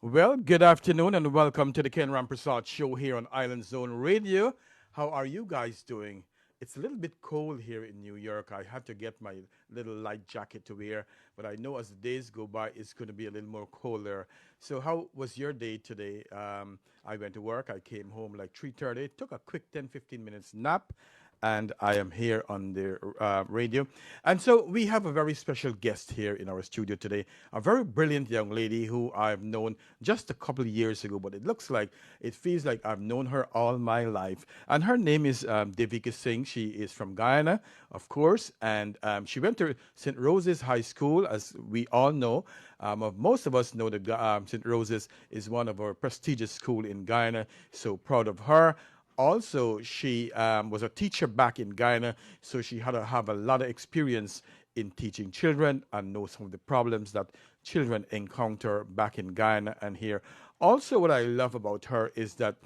Well, good afternoon and welcome to the Ken Rampersaud Show here on Island Zone Radio. How are you guys doing? It's a little bit cold here in New York. I had to get my little light jacket to wear, but I know as the days go by, it's going to be a little more colder. So, how was your day today? I went to work. I came home like 3:30. Took a quick 10-15 minutes nap, and I am here on the radio. And so we have a very special guest here in our studio today, a very brilliant young lady who I've known just a couple of years ago, but it feels like I've known her all my life. And her name is Devika Singh. She is from Guyana, of course, and she went to St. Rose's High School, as we all know. Most of us know that St. Rose's is one of our prestigious school in Guyana. So proud of her. Also, she was a teacher back in Guyana, so she had to have a lot of experience in teaching children and know some of the problems that children encounter back in Guyana and here. Also, what I love about her is that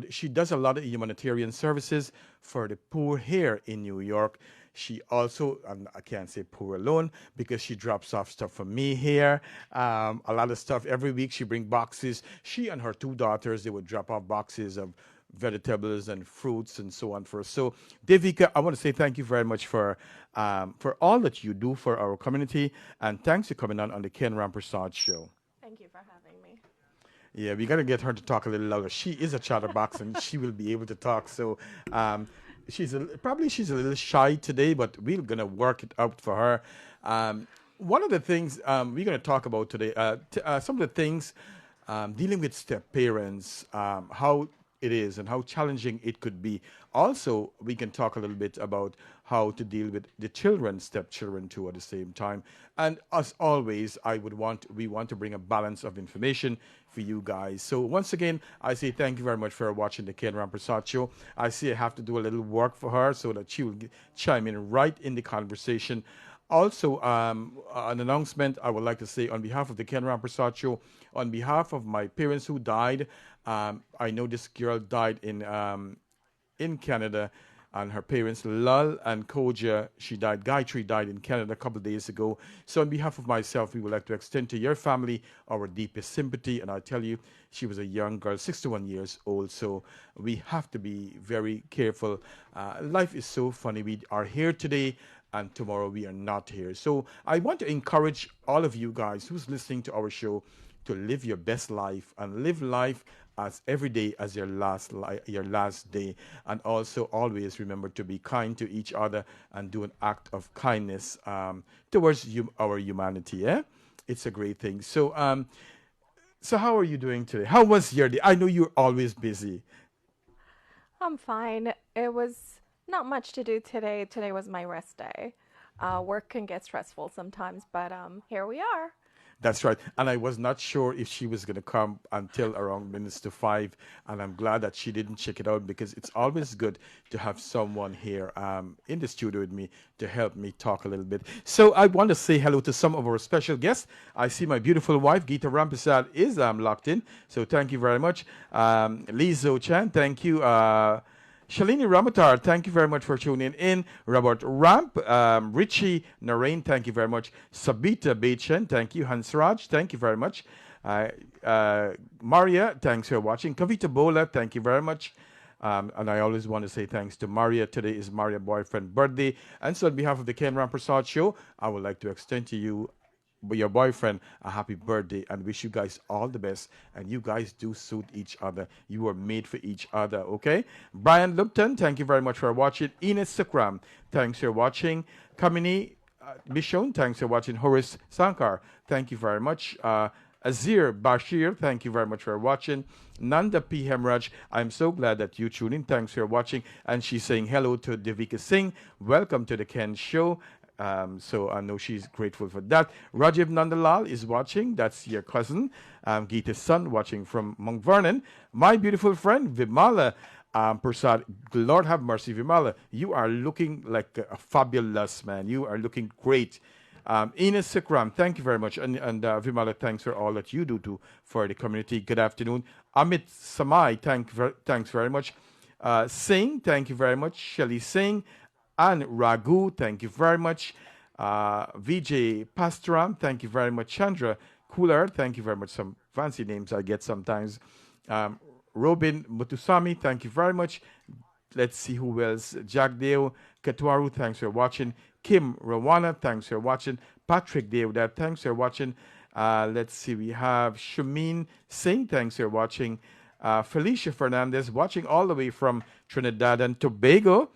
she does a lot of humanitarian services for the poor here in New York. She also, and I can't say poor alone because she drops off stuff for me here. A lot of stuff every week. She bring boxes. She and her two daughters, they would drop off boxes of vegetables and fruits and so on for us. So, Devika, I want to say thank you very much for all that you do for our community, and thanks for coming on the Ken Rampersaud Show. Thank you for having me. Yeah, we got to get her to talk a little louder. She is a chatterbox, and she will be able to talk. So, she's a little shy today, but we're gonna work it out for her. One of the things we're gonna talk about today, some of the things dealing with step parents, how it is and how challenging it could be. Also, we can talk a little bit about how to deal with the children, stepchildren too, at the same time. And as always, we want to bring a balance of information for you guys. So once again, I say thank you very much for watching the Ken Rampersaud Show. I see I have to do a little work for her so that she will chime in right in the conversation. Also, an announcement I would like to say on behalf of the Ken Rampersaud Show, on behalf of my parents who died. I know this girl died in Canada, and her parents, Lal and Koja, she died. Gayatri died in Canada a couple of days ago. So, on behalf of myself, we would like to extend to your family our deepest sympathy. And I tell you, she was a young girl, 61 years old. So, we have to be very careful. Life is so funny. We are here today, and tomorrow we are not here. So I want to encourage all of you guys who's listening to our show to live your best life and live life as every day as your last day, and also always remember to be kind to each other and do an act of kindness towards our humanity. Yeah, it's a great thing. So how are you doing today? How was your day? I know you're always busy. I'm fine. It was not much to do today. Today was my rest day. Work can get stressful sometimes, but here we are. That's right. And I was not sure if she was going to come until around minutes to 5. And I'm glad that she didn't check it out because it's always good to have someone here in the studio with me to help me talk a little bit. So I want to say hello to some of our special guests. I see my beautiful wife, Geeta Rampersad, is locked in. So thank you very much. Lizo Chan, thank you. Shalini Ramatar, thank you very much for tuning in. Robert Ramp, Richie Narain, thank you very much. Sabita Bechen, thank you. Hansraj, thank you very much. Maria, thanks for watching. Kavita Bola, thank you very much. And I always want to say thanks to Maria. Today is Maria's boyfriend's birthday. And so on behalf of the Ken Rampersaud Show, I would like to extend to you, your boyfriend, a happy birthday and wish you guys all the best. And you guys do suit each other. You are made for each other, okay? Brian Lupton, thank you very much for watching. Ines Sukram, thanks for watching. Kamini Bishon, thanks for watching. Horace Sankar, thank you very much. Azir Bashir, thank you very much for watching. Nanda P. Hemraj, I'm so glad that you tuned in. Thanks for watching. And she's saying hello to Devika Singh. Welcome to the Ken Show. So I know she's grateful for that. Rajiv Nandalal is watching. That's your cousin. Geeta's son watching from Mount Vernon. My beautiful friend, Vimala Prasad. Lord have mercy, Vimala. You are looking like a fabulous man. You are looking great. Ines Sikram, thank you very much. And Vimala, thanks for all that you do for the community. Good afternoon. Amit Samai, thanks very much. Singh, thank you very much. Shelly Singh. And Raghu, thank you very much. Vijay Pasturam, thank you very much. Chandra Cooler, thank you very much fancy names I get sometimes. Robin Mutusami, thank you very much. Let's see who else. Jack Dale Ketwaru, thanks for watching. Kim Rawana, thanks for watching. Patrick Dale, thanks for watching. Let's see, we have Shamin Singh, thanks for watching. Felicia Fernandez, watching all the way from Trinidad and Tobago.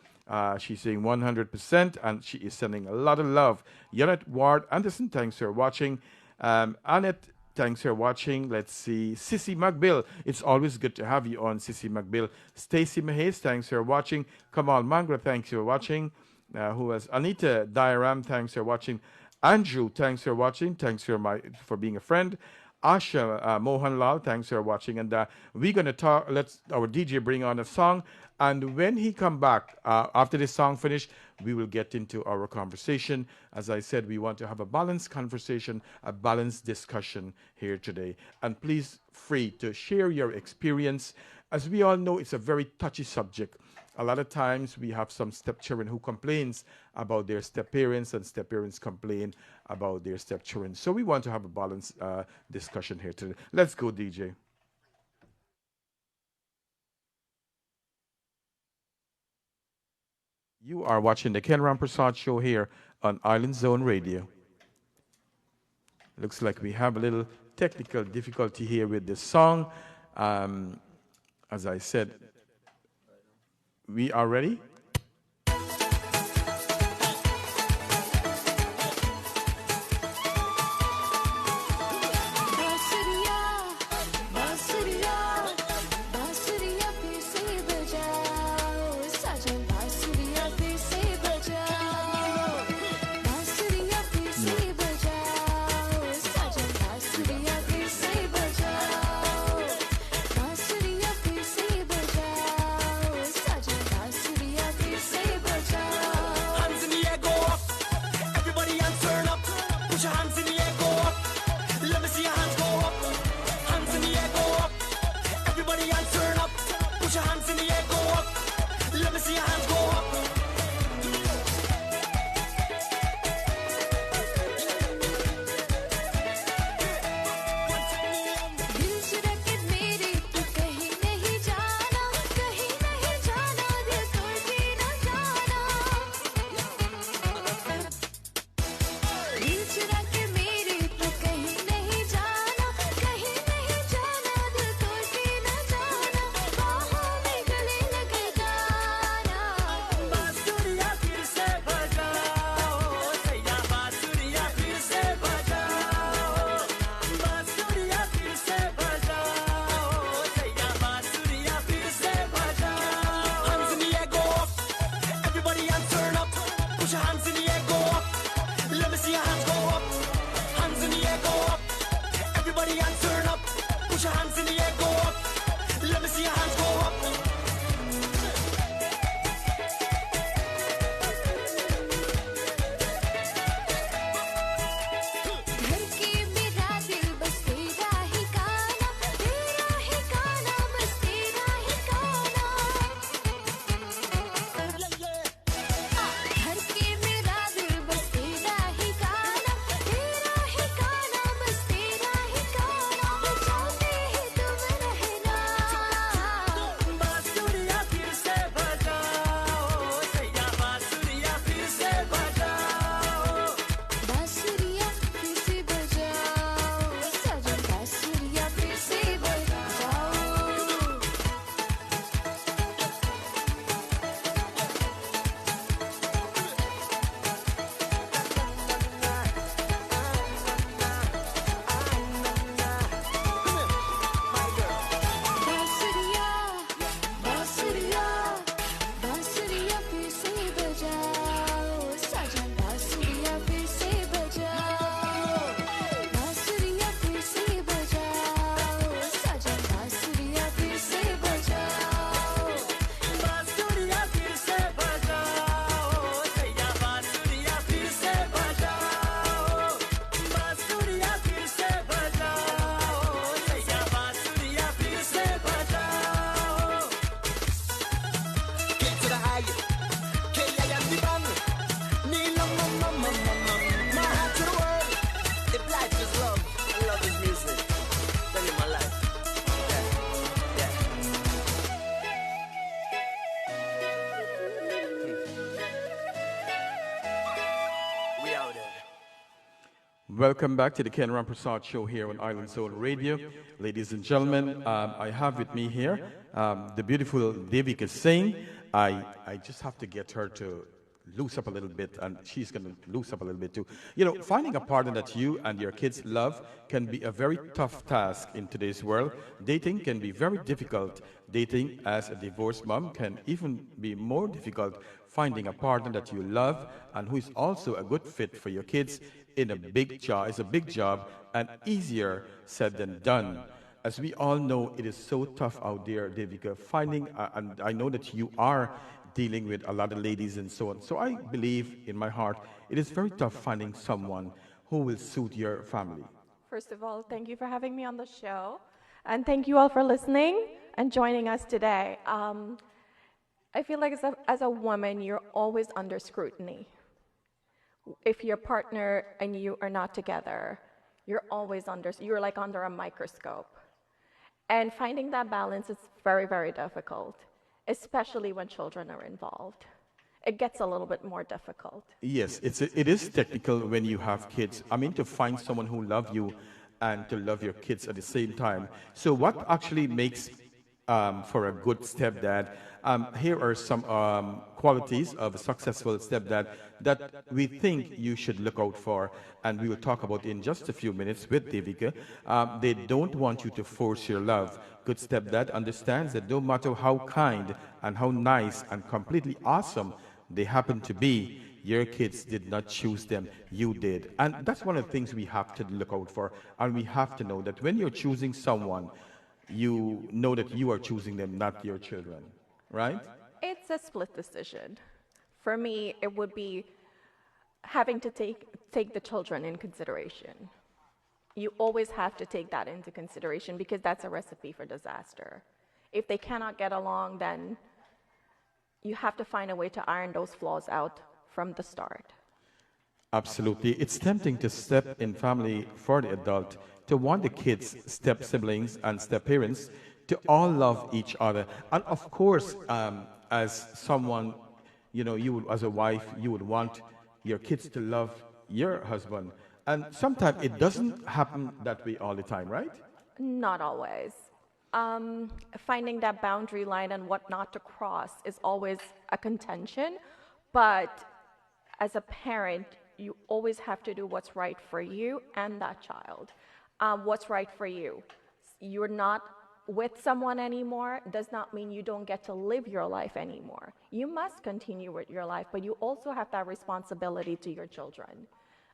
She's saying 100%, and she is sending a lot of love. Janet Ward Anderson, thanks for watching. Annette, thanks for watching. Let's see. Sissy McBill. It's always good to have you on, Sissy McBill. Stacy Mahays, thanks for watching. Kamal Mangra, thanks for watching. Who else? Anita Diaram, thanks for watching. Andrew, thanks for watching. Thanks for being a friend. Asha Mohanlal, thanks for watching. And we're going to talk. Let's our DJ bring on a song. And when he come back, after this song finish, we will get into our conversation. As I said, we want to have a balanced conversation, a balanced discussion here today. And please free to share your experience. As we all know, it's a very touchy subject. A lot of times we have some stepchildren who complains about their step-parents, and step-parents complain about their stepchildren. So we want to have a balanced discussion here today. Let's go, DJ. You are watching the Ken Rampersaud Show here on Island Zone Radio. Looks like we have a little technical difficulty here with this song. As I said, we are ready. Welcome back to the Ken Rampersaud Show here on Island Zone Radio. Ladies and gentlemen, I have with me here the beautiful Devika Singh. I just have to get her to loose up a little bit, and she's going to loose up a little bit too. You know, finding a partner that you and your kids love can be a very tough task in today's world. Dating can be very difficult. Dating as a divorced mom can even be more difficult. Finding a partner that you love and who is also a good fit for your kids in a big job is a big job and easier said than done. As we all know, it is so tough out there, Devika, finding, and I know that you are dealing with a lot of ladies and so on. So I believe in my heart, it is very tough finding someone who will suit your family. First of all, thank you for having me on the show. And thank you all for listening and joining us today. I feel like as a woman, you're always under scrutiny. If your partner and you are not together, you're like under a microscope. And finding that balance is very, very difficult, especially when children are involved. It gets a little bit more difficult. Yes, it is technical when you have kids. I mean, to find someone who loves you and to love your kids at the same time. So what actually makes for a good stepdad? Here are some qualities of a successful stepdad that we think you should look out for, and we will talk about in just a few minutes with Devika. They don't want you to force your love. Good stepdad understands that no matter how kind and how nice and completely awesome they happen to be, your kids did not choose them, you did. And that's one of the things we have to look out for, and we have to know that when you're choosing someone, you know that you are choosing them, not your children, right? It's a split decision. For me, it would be having to take the children in consideration. You always have to take that into consideration because that's a recipe for disaster. If they cannot get along, then you have to find a way to iron those flaws out from the start. Absolutely. It's tempting to step in family for the adult, to want the kids, step siblings, and step parents to all love each other. And of course, as someone, you know, you would, as a wife, you would want your kids to love your husband. And sometimes it doesn't happen that way all the time, right? Not always. Finding that boundary line and what not to cross is always a contention. But as a parent, you always have to do what's right for you and that child. What's right for you. You're not with someone anymore does not mean you don't get to live your life anymore. You must continue with your life, but you also have that responsibility to your children.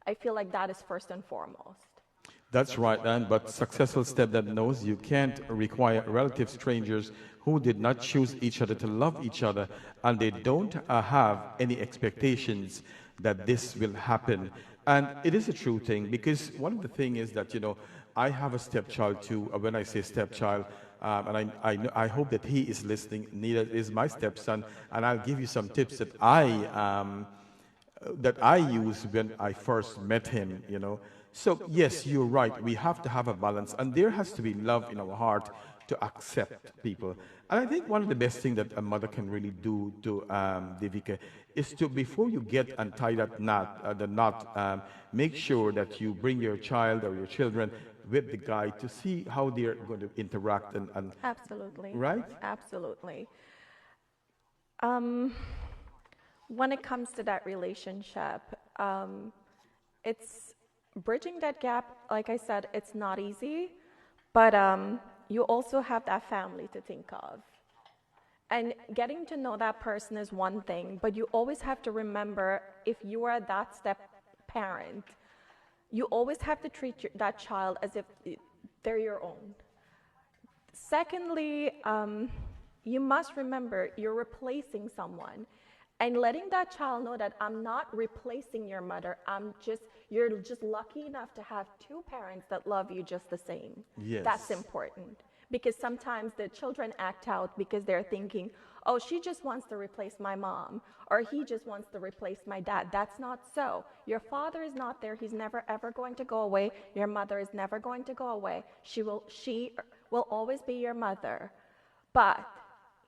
I feel like that is first and foremost. That's right, Anne, but successful stepdad knows you can't require relative strangers who did not choose each other to love each other, and they don't have any expectations that this will happen. And it is a true thing, because one of the things is that, you know, I have a stepchild too. When I say stepchild, and I hope that he is listening, neither is my stepson, and I'll give you some tips that I used when I first met him, you know. So yes, you're right. We have to have a balance, and there has to be love in our heart to accept people. And I think one of the best things that a mother can really do to Devika is to, before you get and tie that knot, make sure that you bring your child or your children with the guy to see how they're going to interact and Absolutely. Right? Absolutely. When it comes to that relationship, it's bridging that gap. Like I said, it's not easy, but you also have that family to think of. And getting to know that person is one thing, but you always have to remember, if you are that step parent, you always have to treat that child as if they're your own. Secondly, you must remember you're replacing someone, and letting that child know that I'm not replacing your mother. You're just lucky enough to have two parents that love you just the same. Yes. That's important. Because sometimes the children act out because they're thinking, oh, she just wants to replace my mom, or he just wants to replace my dad. That's not so. Your father is not there. He's never, ever going to go away. Your mother is never going to go away. She will always be your mother. But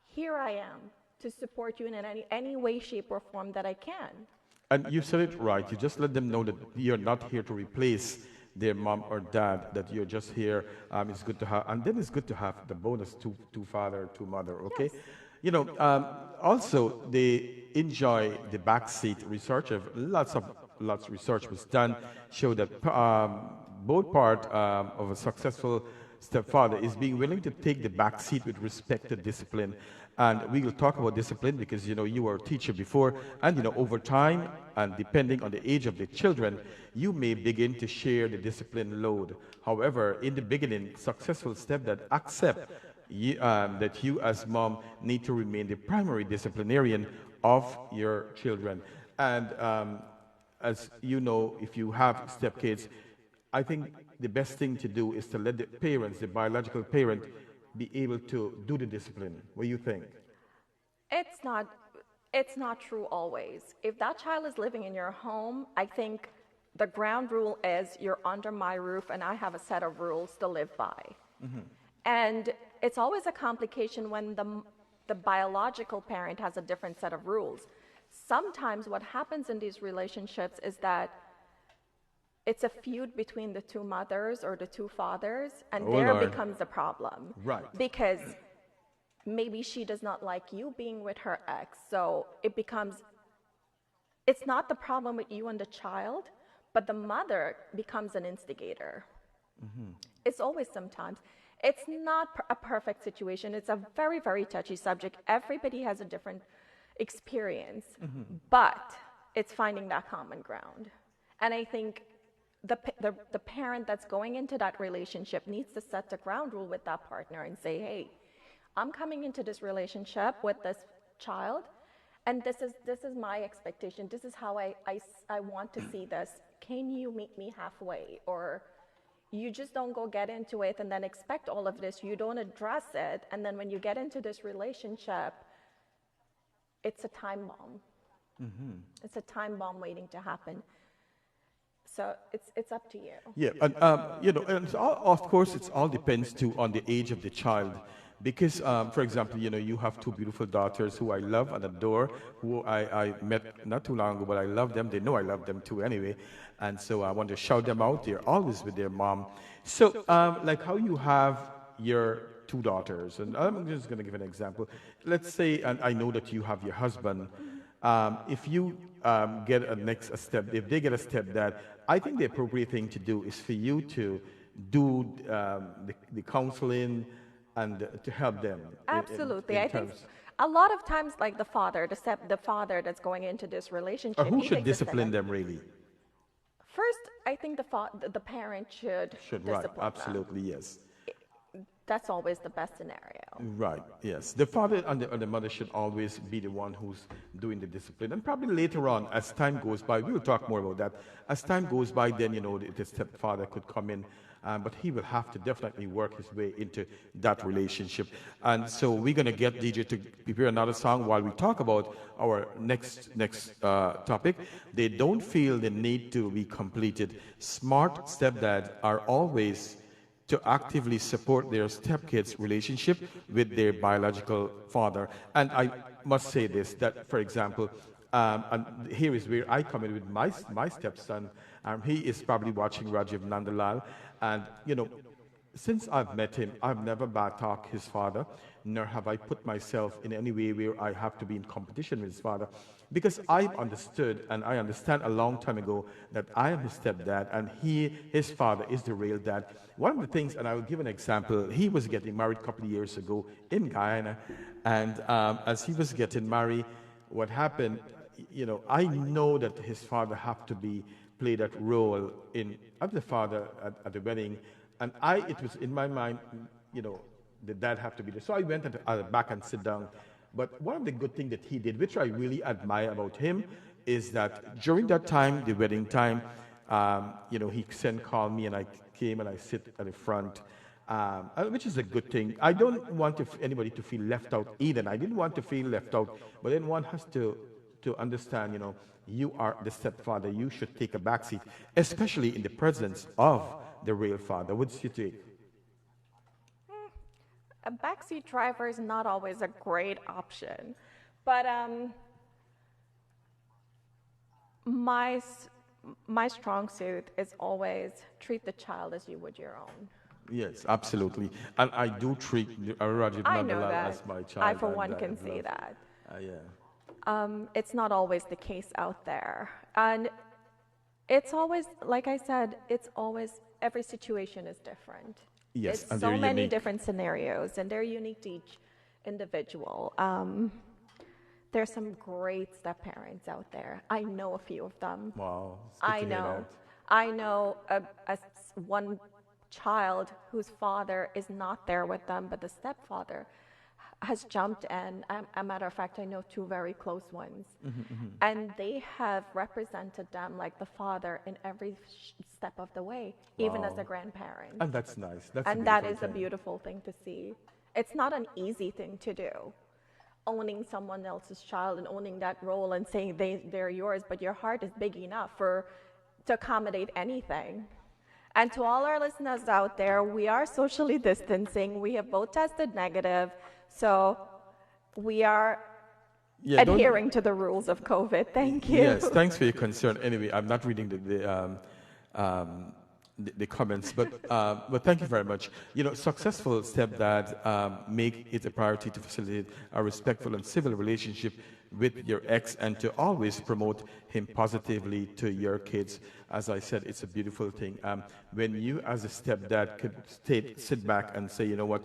here I am to support you in any way, shape, or form that I can. And you said it right. You just let them know that you're not here to replace their mom or dad, that you're just here. It's good to have, and then it's good to have the bonus two father, two mother, okay? Yes. You know, also, they enjoy the backseat research. Of lots of research was done, show that both part of a successful stepfather is being willing to take the back seat with respect to discipline. And we will talk about discipline because you know you were a teacher before, and you know over time and depending on the age of the children, you may begin to share the discipline load. However, in the beginning, successful step that accept that you as mom need to remain the primary disciplinarian of your children. And as you know, if you have stepkids, I think the best thing to do is to let the parents, the biological parent, be able to do the discipline. What do you think? It's not it's not true always. If that child is living in your home, I think the ground rule is you're under my roof and I have a set of rules to live by. And it's always a complication when the biological parent has a different set of rules. Sometimes what happens in these relationships is that it's a feud between the two mothers or the two fathers, and Oh, there Lord. becomes the problem. Right. Because maybe she does not like you being with her ex, so it becomes, it's not the problem with you and the child, but the mother becomes an instigator. It's always sometimes. It's not a perfect situation. It's a very, very touchy subject. Everybody has a different experience, but it's finding that common ground. And I think the parent that's going into that relationship needs to set the ground rule with that partner and say, hey, I'm coming into this relationship with this child, and this is my expectation. This is how I want to see this. Can you meet me halfway? Or you just don't go get into it and then expect all of this. You don't address it, and then when you get into this relationship, it's a time bomb. It's a time bomb waiting to happen. So it's up to you. Yeah, and you know, and of course, it all depends too on the age of the child, because, for example, you know, you have two beautiful daughters who I love and adore, who I met not too long ago, but I love them. They know I love them too, anyway, and so I want to shout them out. They're always with their mom. So, like how you have your two daughters, and I'm just going to give an example. Let's say, and I know that you have your husband. If you get a step, if they get a stepdad, I think the appropriate thing to do is for you to do the counseling and to help them. Absolutely. In I think terms, a lot of times, like the father that's going into this or relationship, who he should takes a discipline stand. them really? First, I think the parent should Should, discipline right? them. Absolutely, yes. That's always the best scenario. Right, yes. The father and the mother should always be the one who's doing the discipline. And probably later on, as time goes by, we'll talk more about that. As time goes by, then, you know, the stepfather could come in, but he will have to definitely work his way into that relationship. And so we're going to get DJ to prepare another song while we talk about our next topic. They don't feel the need to be completed. Smart stepdads are always to actively support their stepkids' relationship with their biological father. And I must say this, that, for example, and here is where I come in with my stepson. He is probably watching Rajiv Nandalal. And, you know, since I've met him, I've never backtalked his father, nor have I put myself in any way where I have to be in competition with his father. Because I understood, and I understand a long time ago, that I am his stepdad, and his father, is the real dad. One of the things, and I will give an example, he was getting married a couple of years ago in Guyana, and as he was getting married, what happened, you know, I know that his father had to play that role of the father at the wedding, and it was in my mind, you know, the dad have to be there. So I went at the back and sit down. But one of the good things that he did, which I really admire about him, is that during that time, the wedding time, you know, he called me, and I came and I sit at the front, which is a good thing. I don't want anybody to feel left out either. I didn't want to feel left out, but then one has to understand, you know, you are the stepfather. You should take a backseat, especially in the presence of the real father. What's your take? A backseat driver is not always a great option, but My my strong suit is always treat the child as you would your own. Yes, absolutely. And I do treat Rajib I know Nandalal that. as my child. I, for and one, I can see love- that. Yeah. It's not always the case out there. And it's always, like I said, it's always, every situation is different. Yes, It's and so they're many unique. different scenarios, and they're unique to each individual. There's some great step parents out there. I know a few of them. Wow. It's good I to hear know. that. I know one child whose father is not there with them, but the stepfather has jumped in. A matter of fact, I know two very close ones. And they have represented them like the father in every step of the way, even as Wow. a grandparent. And that's nice. That's And a that beautiful is a thing. beautiful thing to see. It's not an easy thing to do. Owning someone else's child and owning that role and saying they're yours, but your heart is big enough to accommodate anything. And to all our listeners out there, we are socially distancing. We have both tested negative, so we are Yeah, don't- adhering to the rules of COVID. Thank you. Yes, thanks for your concern. Anyway, I'm not reading the comments, but thank you very much. You know, successful stepdad make it a priority to facilitate a respectful and civil relationship with your ex and to always promote him positively to your kids. As I said, it's a beautiful thing. When you, as a stepdad, could sit back and say, you know what,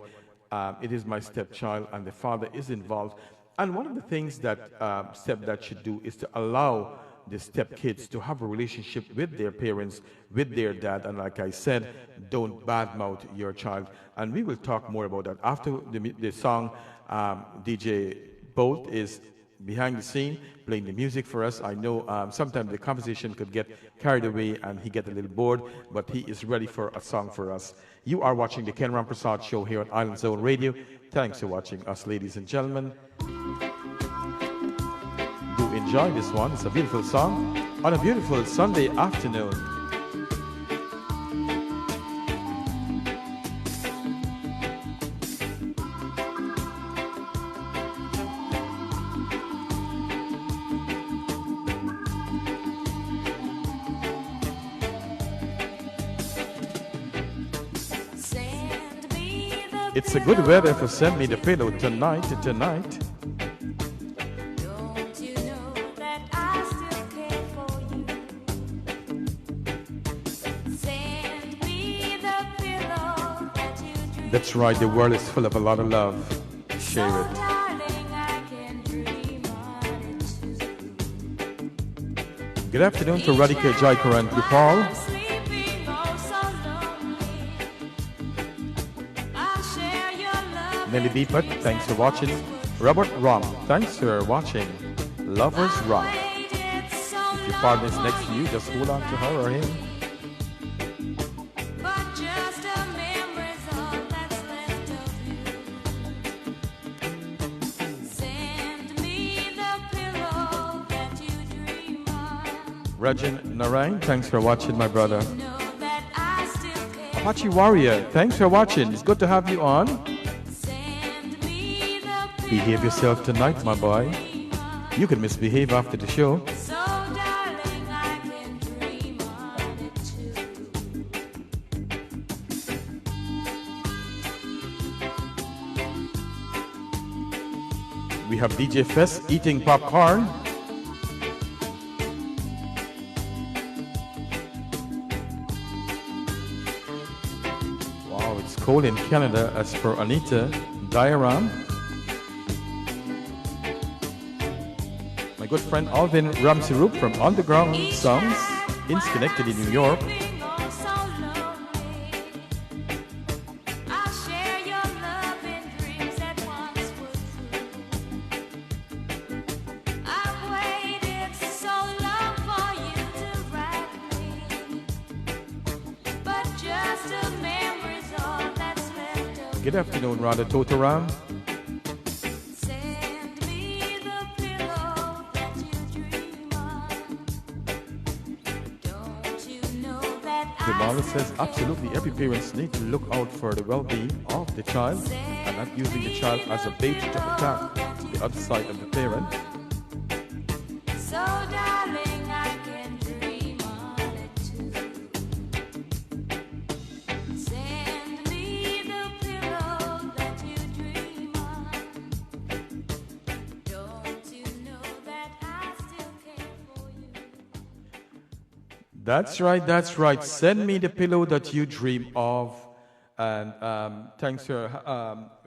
it is my stepchild and the father is involved. And one of the things that stepdad should do is to allow the stepkids to have a relationship with their parents, with their dad, and like I said, don't badmouth your child. And we will talk more about that after the song. DJ Bolt is behind the scene playing the music for us. I know sometimes the conversation could get carried away and he get a little bored, but he is ready for a song for us. You are watching the Ken Rampersaud Show here on Island Zone Radio. Thanks for watching us, ladies and gentlemen. Do enjoy this one. It's a beautiful song on a beautiful Sunday afternoon. It's a good weather for Send Me the Pillow tonight. Don't you know that I still care for you? Send me the pillow that you dream. That's right, the world is full of a lot of love. Share So, it. darling, I can dream on it too. Good afternoon to Radhika Jaikaran Gopal. I'm sleeping oh so lonely. I'll share your love. Nelly Deepak, thanks for watching. Robert Rom, thanks for watching. Lovers Rock. Waited so If your partner is next to you, just hold on to her or him. but just a memory's all that's left of you. Send me the pillow that you dream on. Rajan Narayan, thanks for watching, my brother. Know that I still care. Apache Warrior, thanks for watching. It's good to have you on. Send me the pillow Behave yourself tonight, my boy. You can misbehave after the show. so darling I can dream on it too. We have DJ Fest eating popcorn. Wow, it's cold in Canada as per Anita Diaram. My good friend Alvin Ramsirup from Underground Songs in Schenectady, New York. Sleeping oh so lonely. I'll share your love in dreams that once were true. I've waited so long for you to write me, but just a memory's all that's left of. Good afternoon, Radha Totaram. Send me the pillow that you dream on. Don't you know that Jamala says absolutely every parent needs to look out for the well-being of the child and not using the child as a bait to attack the other side of the parent. so darling I can That's right, that's right. Send me the pillow that you dream of. And thanks, sir.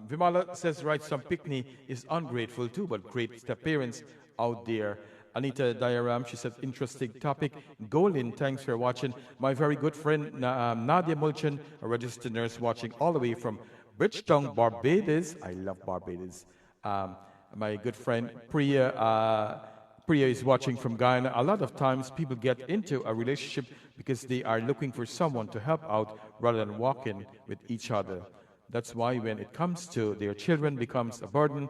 Vimala says, right, some picnic is ungrateful too, but great step parents out there. Anita Diaram, she said, interesting topic. Golin, thanks for watching. My very good friend Nadia Mulchan, a registered nurse, watching all the way from Bridgetown, Barbados. I love Barbados. My good friend Priya is watching from Guyana. A lot of times people get into a relationship because they are looking for someone to help out rather than walking with each other. That's why when it comes to their children becomes a burden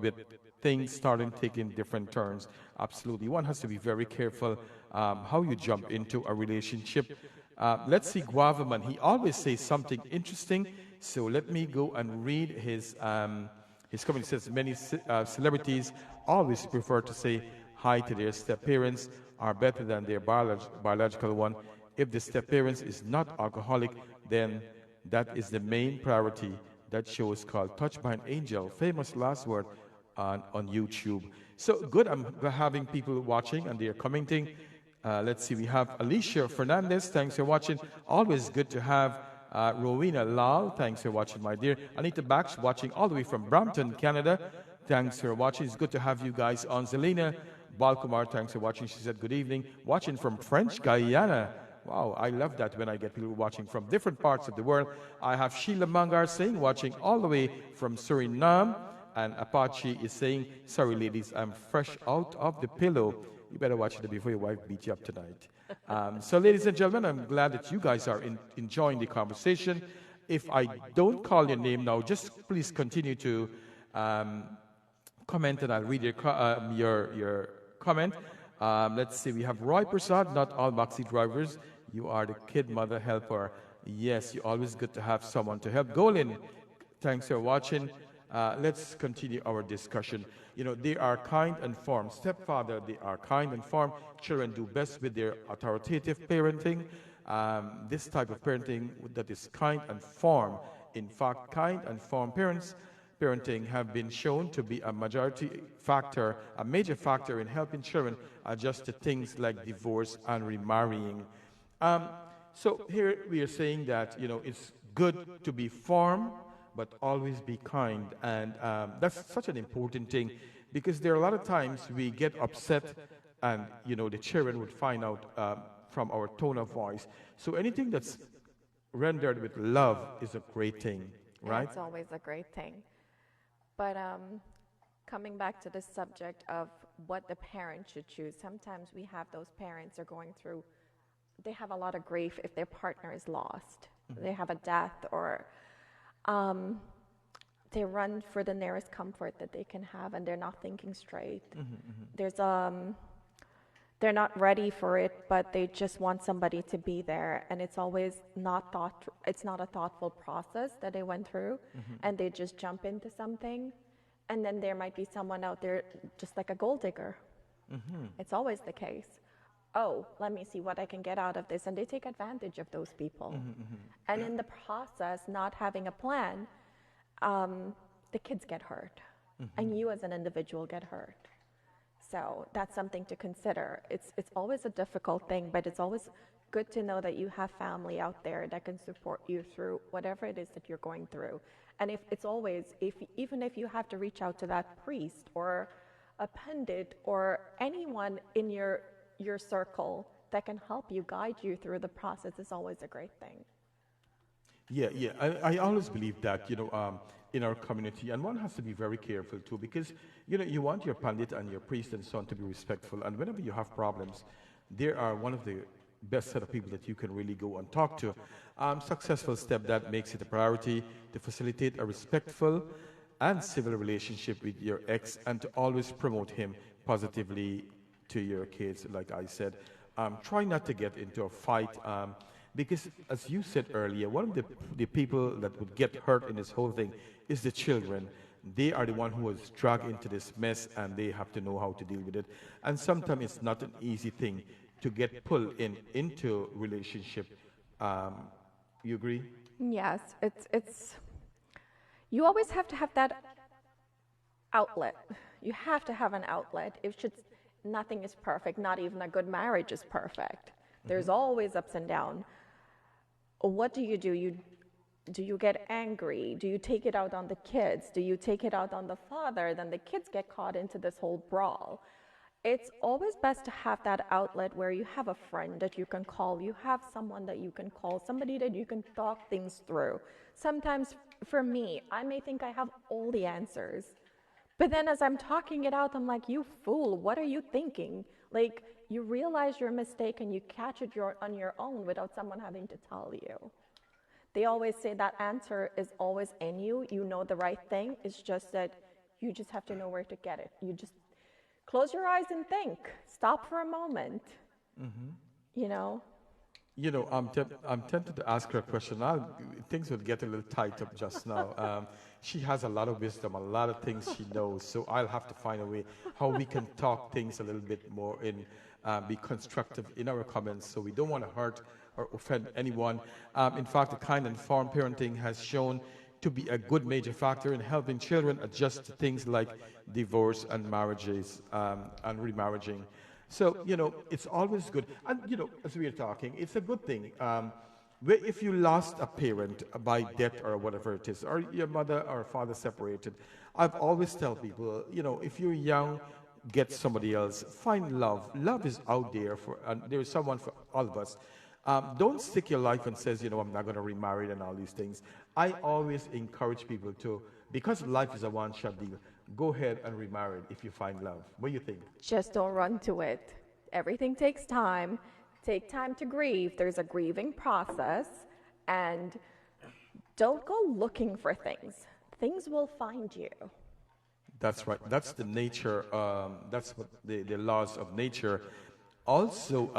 with things starting taking different turns. Absolutely. One has to be very careful how you jump into a relationship. Let's see Guavaman. He always says something interesting. So let me go and read his comment. He says many celebrities always prefer to say hi to their step-parents are better than their biological one. If the step-parents is not alcoholic, then that is the main priority. That show is called Touched by an Angel, famous last word on YouTube. So good, I'm having people watching and they are commenting. Let's see, we have Alicia Fernandez, thanks for watching. Always good to have Rowena Lal, thanks for watching, my dear. Anita Bax, watching all the way from Brampton, Canada. Thanks for watching. It's good to have you guys on. Zelina Balkumar, thanks for watching. She said, good evening. Watching from French Guyana. Wow, I love that when I get people watching from different parts of the world. I have Sheila Mangar saying, watching all the way from Suriname. And Apache is saying, sorry, ladies, I'm fresh out of the pillow. You better watch it before your wife beats you up tonight. So, ladies and gentlemen, I'm glad that you guys are enjoying the conversation. If I don't call your name now, just please continue to comment, and I'll read your comment. Let's see, we have Roy Prasad, not all maxi drivers. You are the kid mother helper. Yes, you're always good to have someone to help. Golin, thanks for watching. Let's continue our discussion. You know, they are kind and firm. Stepfather, they are kind and firm. Children do best with their authoritative parenting. This type of parenting that is kind and firm. In fact, kind and firm parenting have been shown to be a major factor in helping children adjust to things like divorce and remarrying. So here we are saying that, you know, it's good to be firm, but always be kind. And that's such an important thing, because there are a lot of times we get upset and, you know, the children would find out from our tone of voice. So anything that's rendered with love is a great thing, right? It's always a great thing. But coming back to the subject of what the parent should choose, sometimes we have those parents are going through, they have a lot of grief if their partner is lost. Mm-hmm. They have a death, or they run for the nearest comfort that they can have, and they're not thinking straight. Mm-hmm, mm-hmm. They're not ready for it, but they just want somebody to be there, and it's always it's not a thoughtful process that they went through, mm-hmm. and they just jump into something, and then there might be someone out there just like a gold digger. Mm-hmm. It's always the case. Oh, let me see what I can get out of this, and they take advantage of those people. Mm-hmm, mm-hmm. And in the process, not having a plan, the kids get hurt, mm-hmm. and you as an individual get hurt. So that's something to consider. It's always a difficult thing, but it's always good to know that you have family out there that can support you through whatever it is that you're going through. And even if you have to reach out to that priest or a pundit or anyone in your circle that can help you, guide you through the process, is always a great thing. Yeah. I always believe that, you know, in our community, and one has to be very careful too, because, you know, you want your pandit and your priest and so on to be respectful, and whenever you have problems, they are one of the best set of people that you can really go and talk to. Successful step that makes it a priority to facilitate a respectful and civil relationship with your ex, and to always promote him positively to your kids. Like I said, try not to get into a fight, because as you said earlier, one of the people that would get hurt in this whole thing is the children. They are the one who was dragged into this mess, and they have to know how to deal with it. And sometimes it's not an easy thing to get pulled into relationship. You agree? Yes, it's you always have to have that outlet. You have to have an outlet. nothing is perfect. Not even a good marriage is perfect. There's always ups and downs. What do? Do you get angry? Do you take it out on the kids? Do you take it out on the father? Then the kids get caught into this whole brawl. It's always best to have that outlet where you have a friend that you can call, you have someone that you can call, somebody that you can talk things through. Sometimes for me, I may think I have all the answers, but then as I'm talking it out, I'm like, you fool, what are you thinking? Like, you realize your mistake and you catch it on your own without someone having to tell you. They always say that answer is always in you. You know the right thing. It's just that you just have to know where to get it. You just close your eyes and think. Stop for a moment. You know? You know, I'm tempted to ask her a question. Things would get a little tight up just now. She has a lot of wisdom, a lot of things she knows. So I'll have to find a way how we can talk things a little bit more and be constructive in our comments. So we don't want to hurt or offend anyone. In fact, the kind and informed parenting has shown to be a good major factor in helping children adjust to things like divorce and marriages and remarrying. So, you know, it's always good. And, you know, as we are talking, it's a good thing. If you lost a parent by death or whatever it is, or your mother or father separated, I've always tell people, you know, if you're young, get somebody else. Find love. Love is out there, and there's someone for all of us. Don't stick your life and says, you know, I'm not going to remarry and all these things. I always encourage people to, because life is a one-shot deal, go ahead and remarry if you find love. What do you think? Just don't run to it. Everything takes time. Take time to grieve. There's a grieving process. And don't go looking for things. Things will find you. That's right. That's the nature. That's what the laws of nature. Also,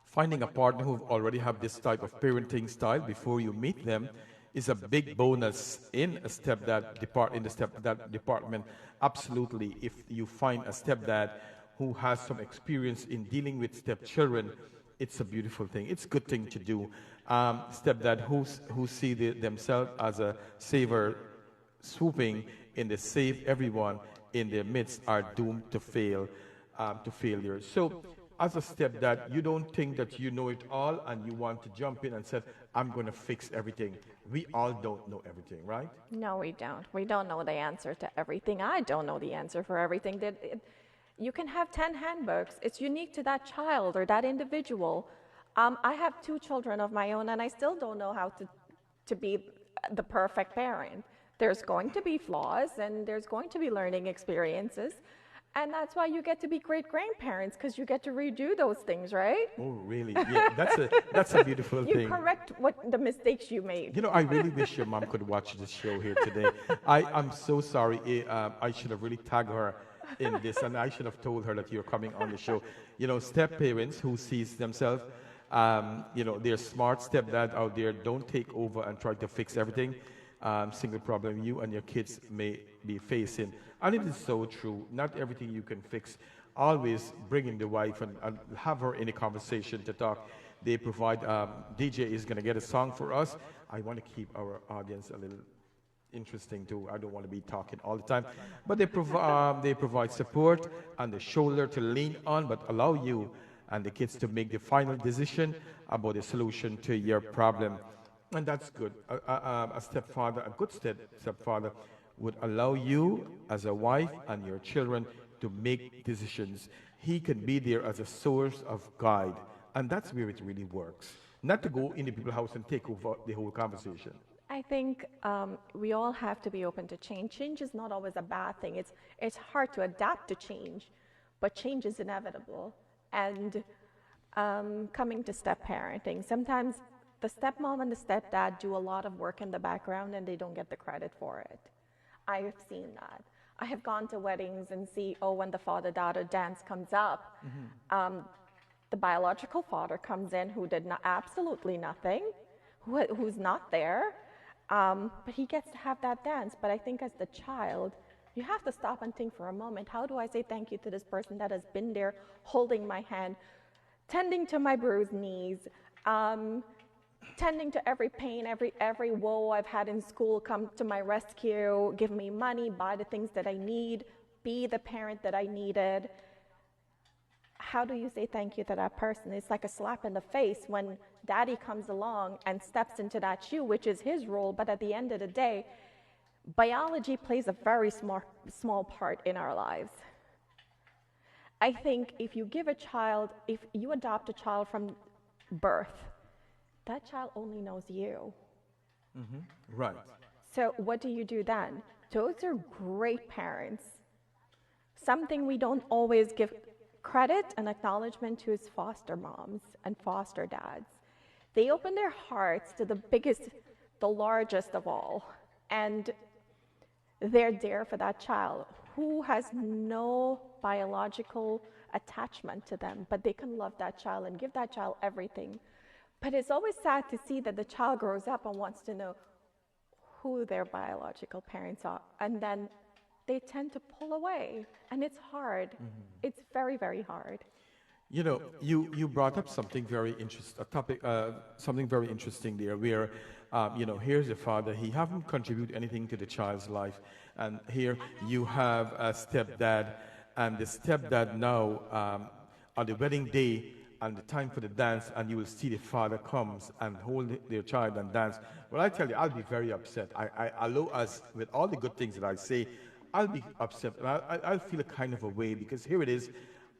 finding a partner who already have this type of parenting style before you meet them is a big bonus in a stepdad department. Absolutely. If you find a stepdad who has some experience in dealing with stepchildren, it's a beautiful thing. It's a good thing to do. Stepdad who see themselves as a savior swooping in the save everyone in their midst are doomed to failure. So as a stepdad, you don't think that you know it all and you want to jump in and say, I'm going to fix everything. We all don't know everything, right? No, we don't. We don't know the answer to everything. I don't know the answer for everything. You can have 10 handbooks. It's unique to that child or that individual. I have 2 children of my own, and I still don't know how to be the perfect parent. There's going to be flaws, and there's going to be learning experiences. And that's why you get to be great-grandparents, because you get to redo those things, right? Oh, really? Yeah, that's a beautiful thing. You correct the mistakes you made. You know, I really wish your mom could watch this show here today. I'm so sorry. I should have really tagged her in this, and I should have told her that you're coming on the show. You know, step-parents who sees themselves, you know, they're smart stepdad out there. Don't take over and try to fix everything. Single problem you and your kids may be facing. And it is so true. Not everything you can fix. Always bring in the wife and have her in a conversation to talk. They provide, DJ is going to get a song for us. I want to keep our audience a little interesting too. I don't want to be talking all the time. But they provide support and the shoulder to lean on, but allow you and the kids to make the final decision about the solution to your problem. And that's good. A stepfather, a good stepfather, would allow you as a wife and your children to make decisions. He can be there as a source of guide. And that's where it really works. Not to go in the people's house and take over the whole conversation. I think we all have to be open to change. Change is not always a bad thing. It's hard to adapt to change, but change is inevitable. And coming to step parenting, sometimes the stepmom and the stepdad do a lot of work in the background and they don't get the credit for it. I have seen that. I have gone to weddings and see, when the father-daughter dance comes up, the biological father comes in who did absolutely nothing, who's not there, but he gets to have that dance. But I think as the child, you have to stop and think for a moment, how do I say thank you to this person that has been there holding my hand, tending to my bruised knees, tending to every pain, every woe I've had in school, come to my rescue, give me money, buy the things that I need, be the parent that I needed. how do you say thank you to that person? It's like a slap in the face when daddy comes along and steps into that shoe, which is his role. But at the end of the day, biology plays a very small part in our lives. I think if you adopt a child from birth, that child only knows you. Right. So what do you do then? Those are great parents. Something we don't always give credit and acknowledgement to is foster moms and foster dads. They open their hearts to the biggest, the largest of all, and they're there for that child who has no biological attachment to them, but they can love that child and give that child everything. But it's always sad to see that the child grows up and wants to know who their biological parents are, and then they tend to pull away, and it's hard. It's very, very hard. You know, you brought up something very interesting, something very interesting there, where, here's the father, he haven't contributed anything to the child's life, and here you have a stepdad, and the stepdad now, on the wedding day, and the time for the dance, and you will see the father comes and hold their child and dance. Well, I tell you, I'll be very upset. Although as with all the good things that I say, I'll be upset, and I'll feel a kind of a way, because here it is,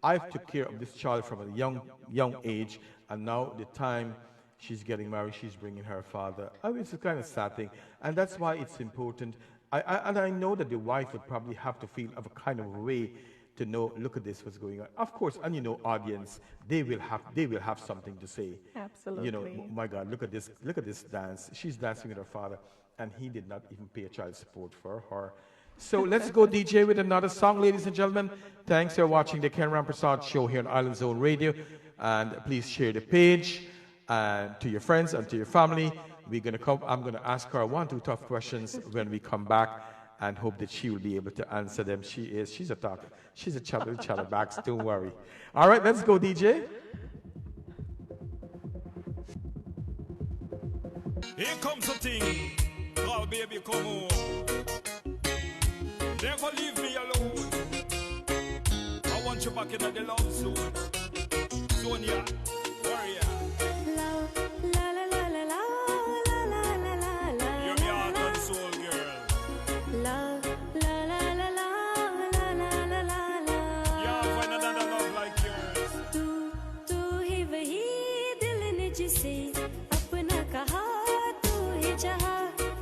I've took care of this child from a young age, and now the time she's getting married, she's bringing her father. I mean, it's a kind of sad thing, and that's why it's important. And I know that the wife would probably have to feel of a kind of a way to know, look at this, what's going on. Of course, and audience, they will have something to say. Absolutely. My God, look at this dance. She's dancing with her father, and he did not even pay child support for her. So let's go, DJ, with another song, ladies and gentlemen. Thanks for watching the Ken Rampersaud Show here on Island Zone Radio. And please share the page to your friends and to your family. I'm going to ask her 1 2 tough questions when we come back, and hope that she will be able to answer them. She's a talker. She's a chatterbox, don't worry. All right, let's go, DJ. Here comes a thing. Oh, baby, come home. Never leave me alone. I want you back in the love zone. Sonia, warrior. You're my heart and soul, girl. Yeah, find another love like yours. तू ही वही दिल ने जिसे अपना कहा, तू ही चाहा,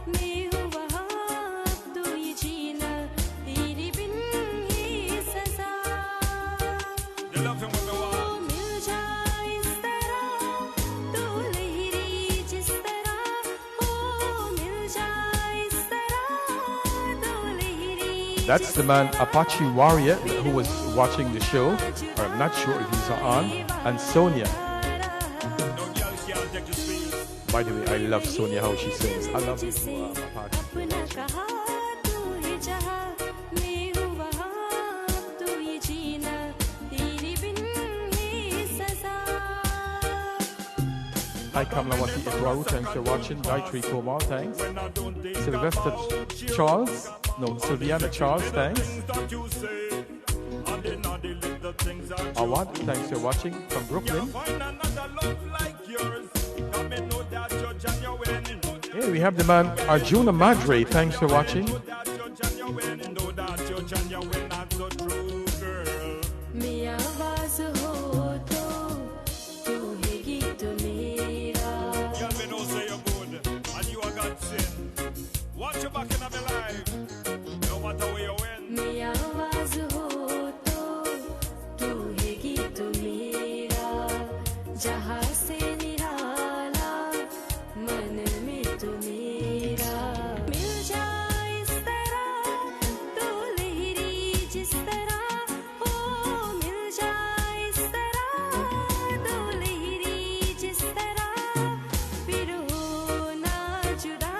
मैं हूँ वहाँ, तू ही जीना, तेरे बिन ही सजा। You love him with the wall. मिल जाए इस तरह, तू लहरी जिस तरह, मिल जाए इस तरह, तू लहरी। That's the man, Apache Warrior, who was watching the show, or I'm not sure if he's on, and Sonia. No girl can't take the space. By the way, I love Sonia, how she sings. I love you, Apache. अपना कहा, तू ही चाहा, मैं हूँ वहाँ, तू ही जीना, तेरे बिन ही सजा। Hi, Kamlawati Ikwaru, thanks for watching. Gayatri Komal, thanks. When I don't think Sylvester about you. Charles, no, Sylviana Charles, thanks. Things that you say, and then I delete the things that you Awad, thanks for watching from Brooklyn. find another love like yours. Let me know that you're genuine. Hey, we have the man Arjuna Madre, thanks for watching. Know that you're genuine. Know that you're genuine. Not so true, girl. मैं आवाज़ हो तो तू ही गीत मेरा। Girl, me know say you're good, and you are God sin. Watch you back in my life, no matter where you win. मैं आवाज़ हो तो तू ही गीत मेरा। जहाँ से निराला मन में तू मेरा। मिल जाए इस तरह, तू लहरी जिस तरह, मिल जाए इस तरह, तू लहरी जिस तरह, फिर हो ना जुदा,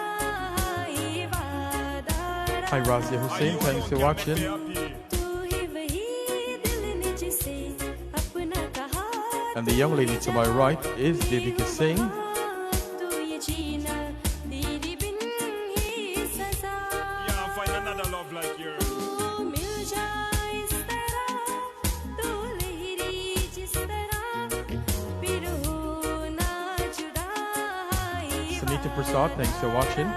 ये वादा Hi, Razia Hussain, thanks for watching. तू ही वही दिल ने जिसे अपना कहा, And the young lady to my right is Devika Singh. तू ये जीना, तेरे बिन ही सजा। Yeah, find another love like yours. मिल जाए इस तरह, तू लहरी Veronica Prasad, thanks for watching.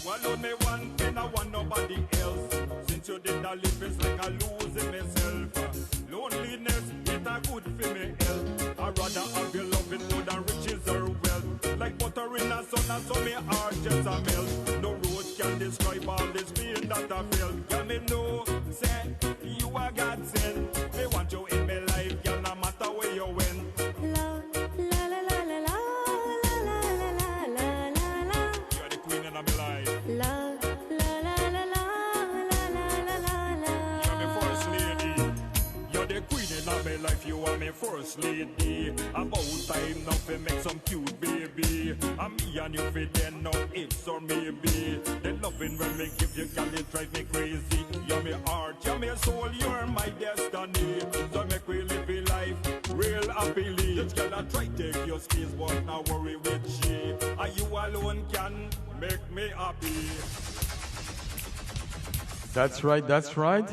Well, on me one thing, I want nobody else. Since you did not live, it's like I losing myself. Loneliness, it a good for me health. I rather have your loving more than riches or wealth. Like butter in a sun, and so me heart just a melt. No road can describe all this pain that I felt. Can me know, say, you are God sent. Me want you in my life, girl, no matter where you went. You're the queen in my life. You're my first lady. You're the queen in my life. You are my first lady. About time now to make some cute baby. And me and you fit then no ifs or maybe. The loving when me give you, girl, it drive me crazy. You're my heart, you're my soul, you're my destiny. So make we live a life real happily. This girl I try take your space, but now worry with she. And you alone can make me happy. That's right, that's right.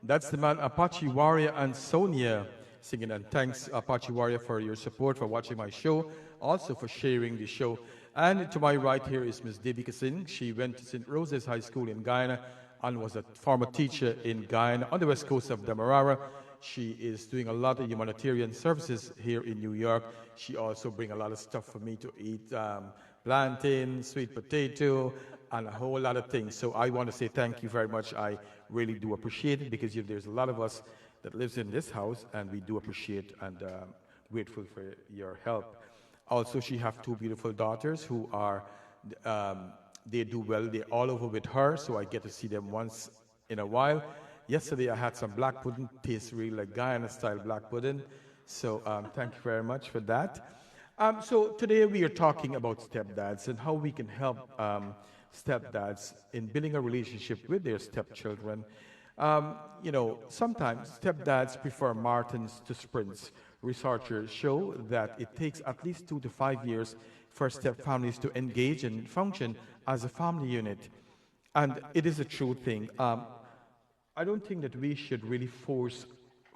That's the man Apache Warrior and Sonia singing. And thanks, Apache Warrior, for your support, for watching my show, also for sharing the show. And to my right here is Miss Bibi Bethune. She went to St. Rose's High School in Guyana and was a former teacher in Guyana on the west coast of Demerara. She is doing a lot of humanitarian services here in New York. She also brings a lot of stuff for me to eat, plantain, sweet potato, and a whole lot of things. So I want to say thank you very much. I really do appreciate it, because there's a lot of us that lives in this house, and we do appreciate and grateful for your help. Also, she have two beautiful daughters who are, they do well. They're all over with her, so I get to see them once in a while. Yesterday, I had some black pudding, tastes really like Guyana-style black pudding. So thank you very much for that. So today we are talking about stepdads and how we can help stepdads in building a relationship with their stepchildren. You know, sometimes stepdads prefer marathons to sprints. Researchers show that it takes at least 2 to 5 years for step families to engage and function as a family unit. And it is a true thing. I don't think that we should really force,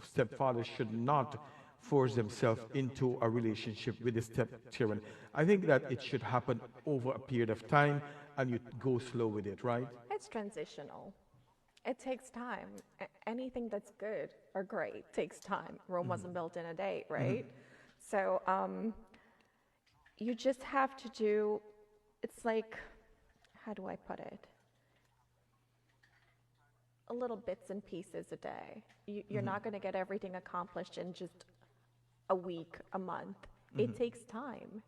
stepfathers should not force themselves into a relationship with the stepchildren. I think that it should happen over a period of time, and you go slow with it, right? It's transitional. It takes time. Anything that's good or great takes time. Rome wasn't built in a day, right? So you just have to do, it's like, how do I put it? A little bits and pieces a day. You're not going to get everything accomplished in just a week, a month. It takes time.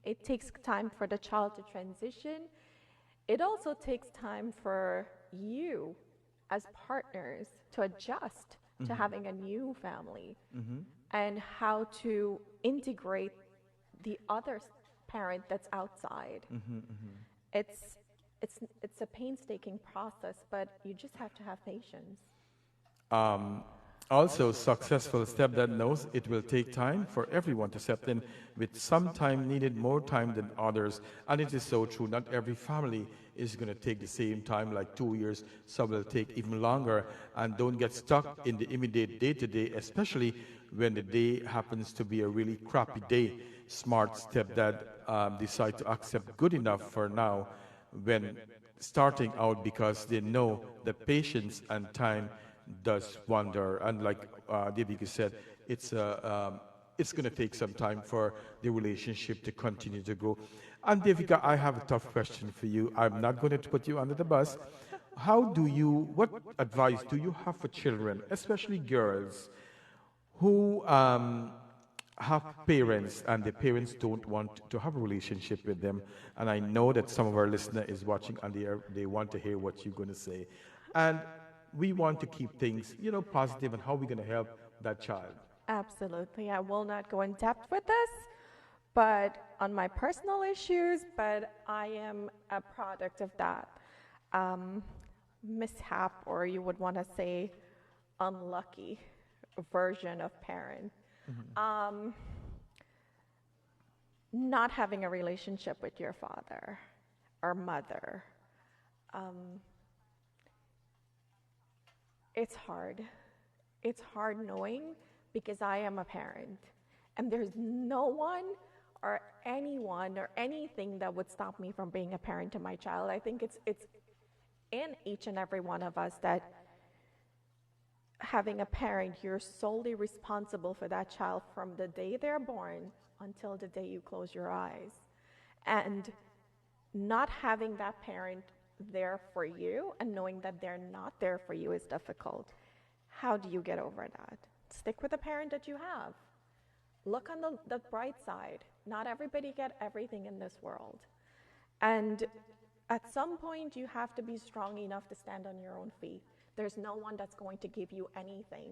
It takes time for the child to transition. It also takes time for you as partners to adjust to having a new family and how to integrate the other parent that's outside. It's a painstaking process, but you just have to have patience. Also, successful stepdad knows it will take time for everyone to step in, with some time needed more time than others. And it is so true. Not every family is going to take the same time, like 2 years. Some will take even longer. And don't get stuck in the immediate day-to-day, especially when the day happens to be a really crappy day. Smart stepdad decide to accept good enough for now when starting out, because they know that patience and time does wonder. And like Devika said, it's going to take some time for the relationship to continue to grow. And Devika, I have a tough question for you. I'm not going to put you under the bus. What advice do you have for children, especially girls, who have parents and the parents don't want to have a relationship with them? And I know that some of our listeners is watching and they want to hear what you're going to say. And we want to keep things, positive, and how we're going to help that child. Absolutely. I will not go in depth with this, but on my personal issues, but I am a product of that mishap, or you would want to say unlucky version of parent. Not having a relationship with your father or mother. It's hard. It's hard knowing, because I am a parent and there's no one or anyone or anything that would stop me from being a parent to my child. I think it's in each and every one of us that having a parent, you're solely responsible for that child from the day they're born until the day you close your eyes. And not having that parent there for you and knowing that they're not there for you is difficult. How do you get over that? Stick with the parent that you have. Look on the bright side. Not everybody get everything in this world. And at some point, you have to be strong enough to stand on your own feet. There's no one that's going to give you anything.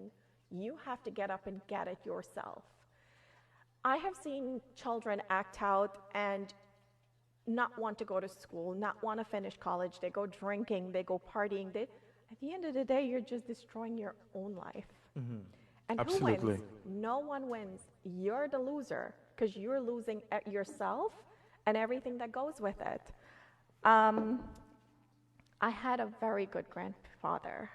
You have to get up and get it yourself. I have seen children act out and not want to go to school, not want to finish college. They go drinking, they go partying. At the end of the day, you're just destroying your own life. Mm-hmm. And Absolutely. Who wins? No one wins. You're the loser because you're losing at yourself and everything that goes with it. I had a very good grandfather,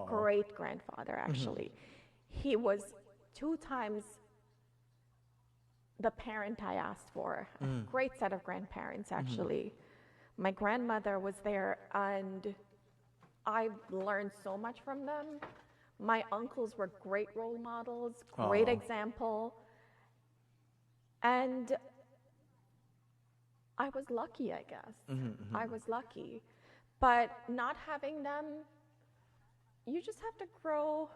great-grandfather, actually. Mm-hmm. He was 2 times the parent I asked for. A great set of grandparents, actually. Mm-hmm. My grandmother was there, and I learned so much from them. My uncles were great role models, great example. And I was lucky, I guess. Mm-hmm. I was lucky. But not having them, you just have to grow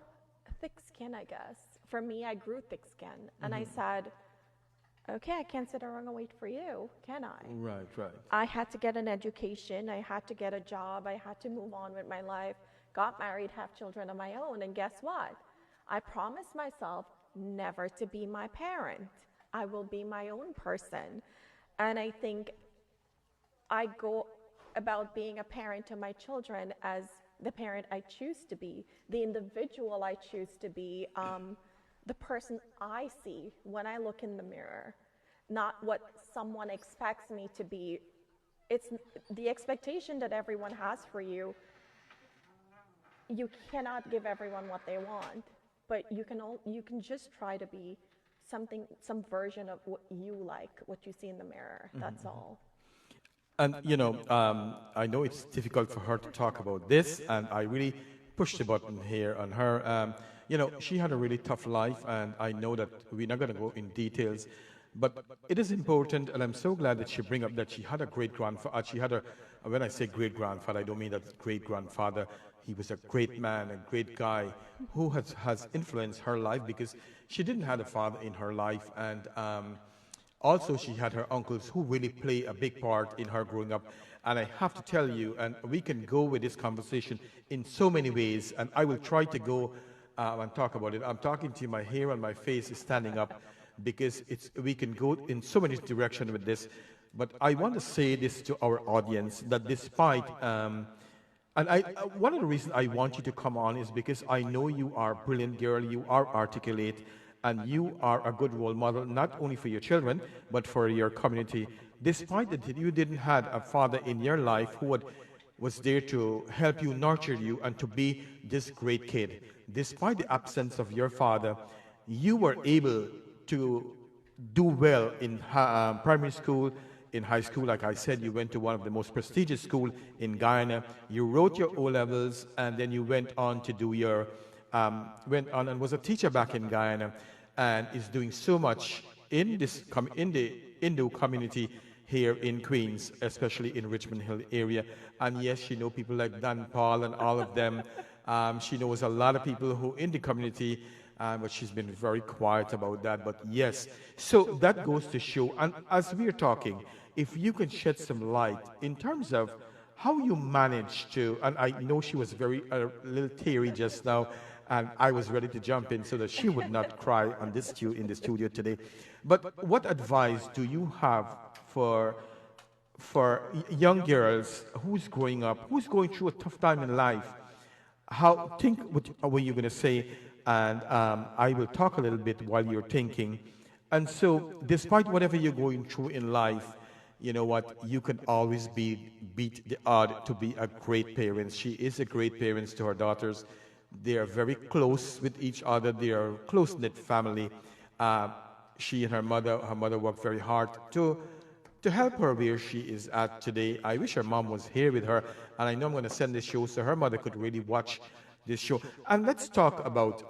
thick skin, I guess. For me, I grew thick skin. And I said, okay, I can't sit around and wait for you, can I? Right. I had to get an education. I had to get a job. I had to move on with my life. Got married, have children of my own. And guess what? I promised myself never to be my parent. I will be my own person. And I think I go about being a parent to my children as the parent I choose to be, the individual I choose to be, the person I see when I look in the mirror, not what someone expects me to be. It's the expectation that everyone has for you. You cannot give everyone what they want, but you can just try to be some version of what you like, what you see in the mirror. That's all. And, I know it's difficult for her to talk about this, and I really pushed the button here on her. She had a really tough life, and I know that we're not going to go in details, but it is important, and I'm so glad that she bring up that she had a great-grandfather. When I say great-grandfather, I don't mean that great-grandfather. He was a great man, a great guy who has influenced her life because she didn't have a father in her life, and also she had her uncles who really play a big part in her growing up. And I have to tell you, and we can go with this conversation in so many ways, and I will try to go and talk about it. I'm talking to you, my hair and my face is standing up because we can go in so many directions with this. But I want to say this to our audience, that despite, one of the reasons I want you to come on is because I know you are a brilliant girl, you are articulate, and you are a good role model, not only for your children, but for your community. Despite that you didn't have a father in your life who was there to help you, nurture you, and to be this great kid. Despite the absence of your father, you were able to do well in primary school, in high school. Like I said, you went to one of the most prestigious schools in Guyana. You wrote your O-levels, and then you went on to do your, went on and was a teacher back in Guyana, and is doing so much in the Indo community here in Queens, especially in Richmond Hill area. And yes, she knows people like Dan Paul and all of them. She knows a lot of people who in the community, but she's been very quiet about that. But yes, so that goes to show. And as we're talking, if you can shed some light in terms of how you managed to, and I know she was a little teary just now, and I was ready to jump in so that she would not cry on this in the studio today. But what advice do you have for young girls who's growing up, who's going through a tough time in life? Think what you're going to say, and I will talk a little bit while you're thinking. And so, despite whatever you're going through in life, you know what, you can always beat the odd to be a great parent. She is a great parent to her daughters. They are very close with each other. They are a close-knit family. she and her mother worked very hard to help her where she is at today. I wish her mom was here with her, and I know I'm going to send this show so her mother could really watch this show. And let's talk about,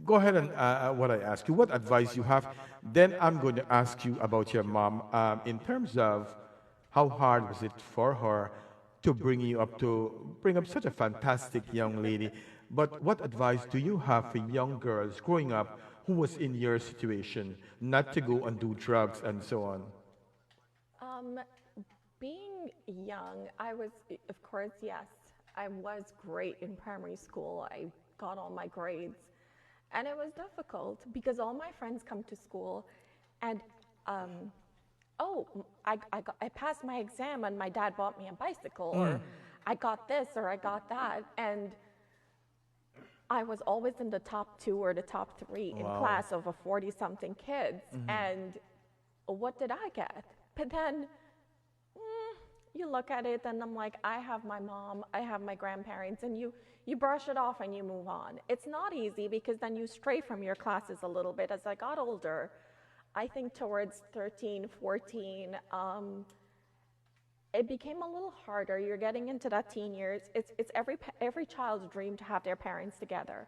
go ahead and what I ask you, what advice you have. Then I'm going to ask you about your mom in terms of how hard was it for her to bring up such a fantastic young lady. But what advice do you have for young girls growing up who was in your situation, not to go and do drugs and so on? Being young, I was, of course, yes, I was great in primary school. I got all my grades. And it was difficult because all my friends come to school and, I passed my exam and my dad bought me a bicycle, or I got this or I got that. And I was always in the top 2 or the top 3 in class of a 40-something kids. And what did I get? But then you look at it and I'm like, I have my mom, I have my grandparents, and you brush it off and you move on. It's not easy because then you stray from your classes a little bit. As I got older, I think towards 13, 14, it became a little harder. You're getting into that teen years. It's every child's dream to have their parents together.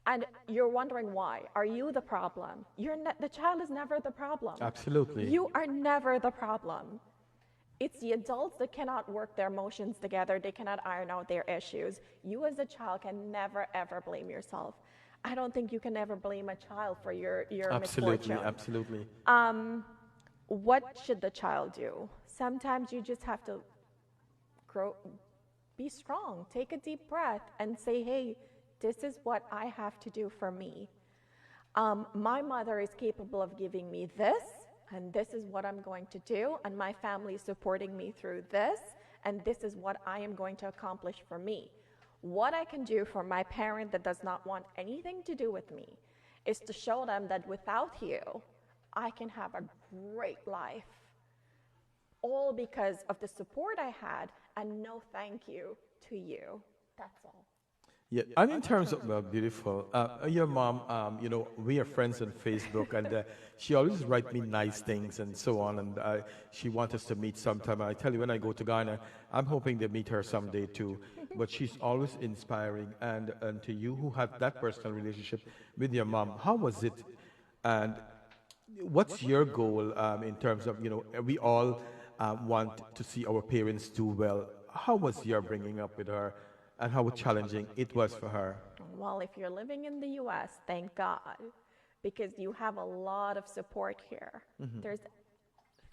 And you're wondering why. Are you the problem? The child is never the problem. Absolutely. You are never the problem. It's the adults that cannot work their emotions together. They cannot iron out their issues. You as a child can never, ever blame yourself. I don't think you can ever blame a child for your misfortune. Absolutely. What should the child do? Sometimes you just have to be strong, take a deep breath and say, hey, this is what I have to do for me. My mother is capable of giving me this, and this is what I'm going to do, and my family is supporting me through this, and this is what I am going to accomplish for me. What I can do for my parent that does not want anything to do with me is to show them that without you, I can have a great life. All because of the support I had, and no thank you to you. That's all. Yeah, and in terms of beautiful, your mom, we are friends on Facebook, and she always writes me nice things and so on, and she wants us to meet sometime. And I tell you, when I go to Guyana, I'm hoping to meet her someday too. But she's always inspiring, and to you who have that personal relationship with your mom, how was it, and what's your goal in terms of, we all want to see our parents do well. How was your bringing up with her? And how challenging it was for her? Well, if you're living in the U.S., thank God, because you have a lot of support here. There's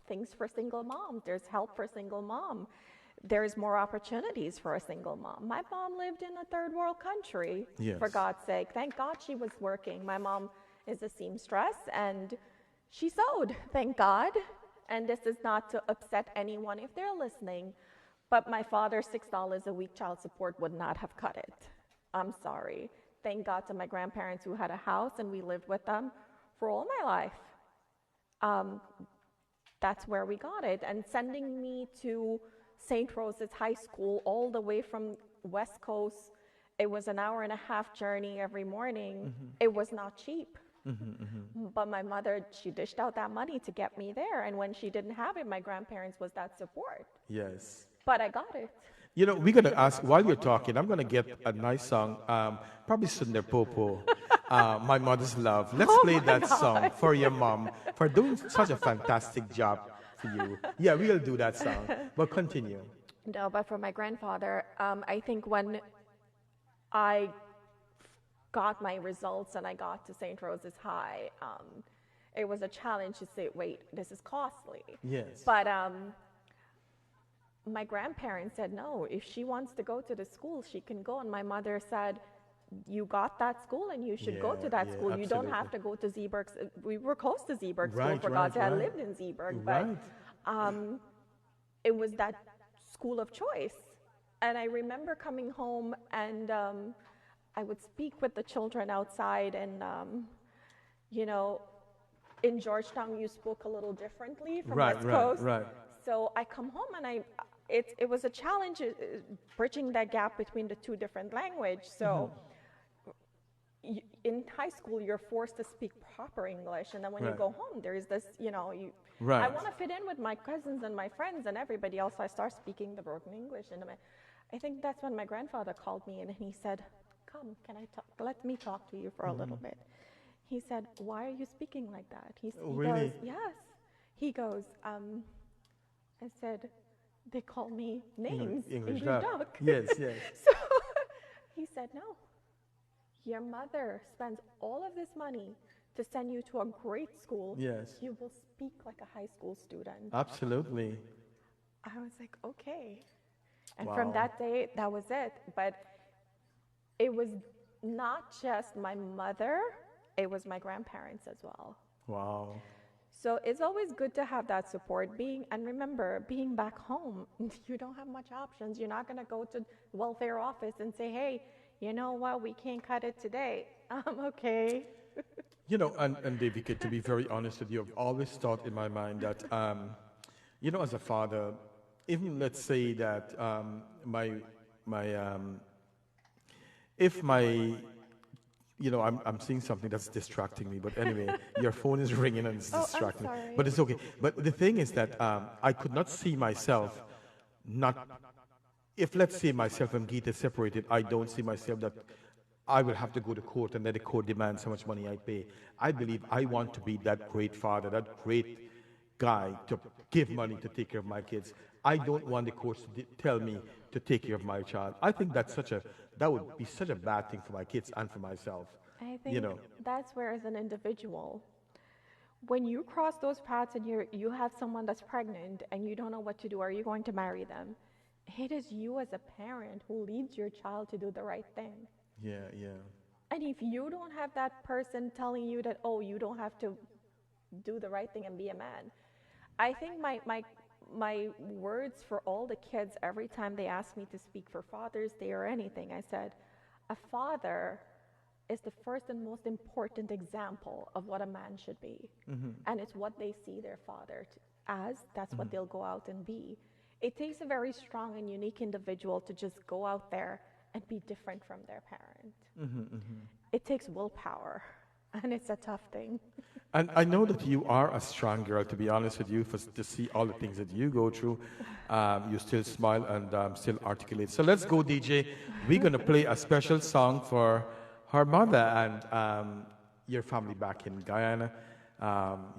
things for single moms. There's help for single mom. There's more opportunities for a single mom. My mom lived in a third world country, for God's sake. Thank God she was working. My mom is a seamstress, and she sewed, thank God. And this is not to upset anyone if they're listening, but my father's $6 a week child support would not have cut it. I'm sorry. Thank God to my grandparents who had a house and we lived with them for all my life. That's where we got it. And sending me to St. Rose's High School all the way from West Coast, it was an hour-and-a-half journey every morning. It was not cheap. But my mother, she dished out that money to get me there. And when she didn't have it, my grandparents was that support. Yes. But I got it. We're going to ask, while you're talking, I'm going to get a nice song, probably Sunder Popo, My Mother's Love. Let's play that song for your mom, for doing such a fantastic job for you. Yeah, we'll do that song. But continue. No, but for my grandfather, I think when I got my results and I got to St. Rose's High, it was a challenge to say, wait, this is costly. Yes. But my grandparents said, no, if she wants to go to the school, she can go. And my mother said, you got that school and you should go to that school. Absolutely. You don't have to go to Zeeburg. We were close to Zeeburg School, for God's sake. I lived in Zeeburg. But it was that school of choice. And I remember coming home and I would speak with the children outside and, in Georgetown, you spoke a little differently from West Coast. Right. So I come home and it was a challenge bridging that gap between the two different languages. So in high school, you're forced to speak proper English, and then when you Right. go home, there's this, I Right. want to fit in with my cousins and my friends and everybody else, so I start speaking the broken English. And I think that's when my grandfather called me, and he said, "Come, can I talk? Let me talk to you for a little bit." He said, "Why are you speaking like that?" He really? goes, "Yes." He goes, I said, "They call me names, English English duck. duck." Yes, yes. So he said, "No, your mother spends all of this money to send you to a great school. Yes. You will speak like a high school student." Absolutely. I was like, okay. And from Wow. that day, that was it. But it was not just my mother, it was my grandparents as well. Wow. So it's always good to have that support. And remember, being back home, you don't have much options. You're not going to go to the welfare office and say, "Hey, you know what, we can't cut it today." Okay. And Devika, to be very honest with you, I've always thought in my mind that, as a father, even let's say that I'm seeing something that's distracting me, but anyway, your phone is ringing and it's Oh, I'm distracting me. sorry. But it's okay. But the thing is that I could not see myself if let's say myself and Geeta separated, I don't see myself that I will have to go to court and let the court demands how much money I pay. I believe I want to be that great father, that great guy to give money to take care of my kids. I don't want the courts to tell me to take care of my child. I think that would be such a bad thing for my kids and for myself. I think that's where, as an individual, when you cross those paths and you have someone that's pregnant and you don't know what to do, are you going to marry them? It is you as a parent who leads your child to do the right thing. Yeah, yeah. And if you don't have that person telling you that, oh, you don't have to do the right thing and be a man, I think my words for all the kids every time they ask me to speak for Father's Day or anything, I said, a father is the first and most important example of what a man should be. And it's what they see their father as, that's what they'll go out and be. It takes a very strong and unique individual to just go out there and be different from their parent. It takes willpower, and it's a tough thing. And I know that you are a strong girl, to be honest with you, to see all the things that you go through. You still smile and still articulate. So let's go, DJ. We're going to play a special song for her mother and your family back in Guyana.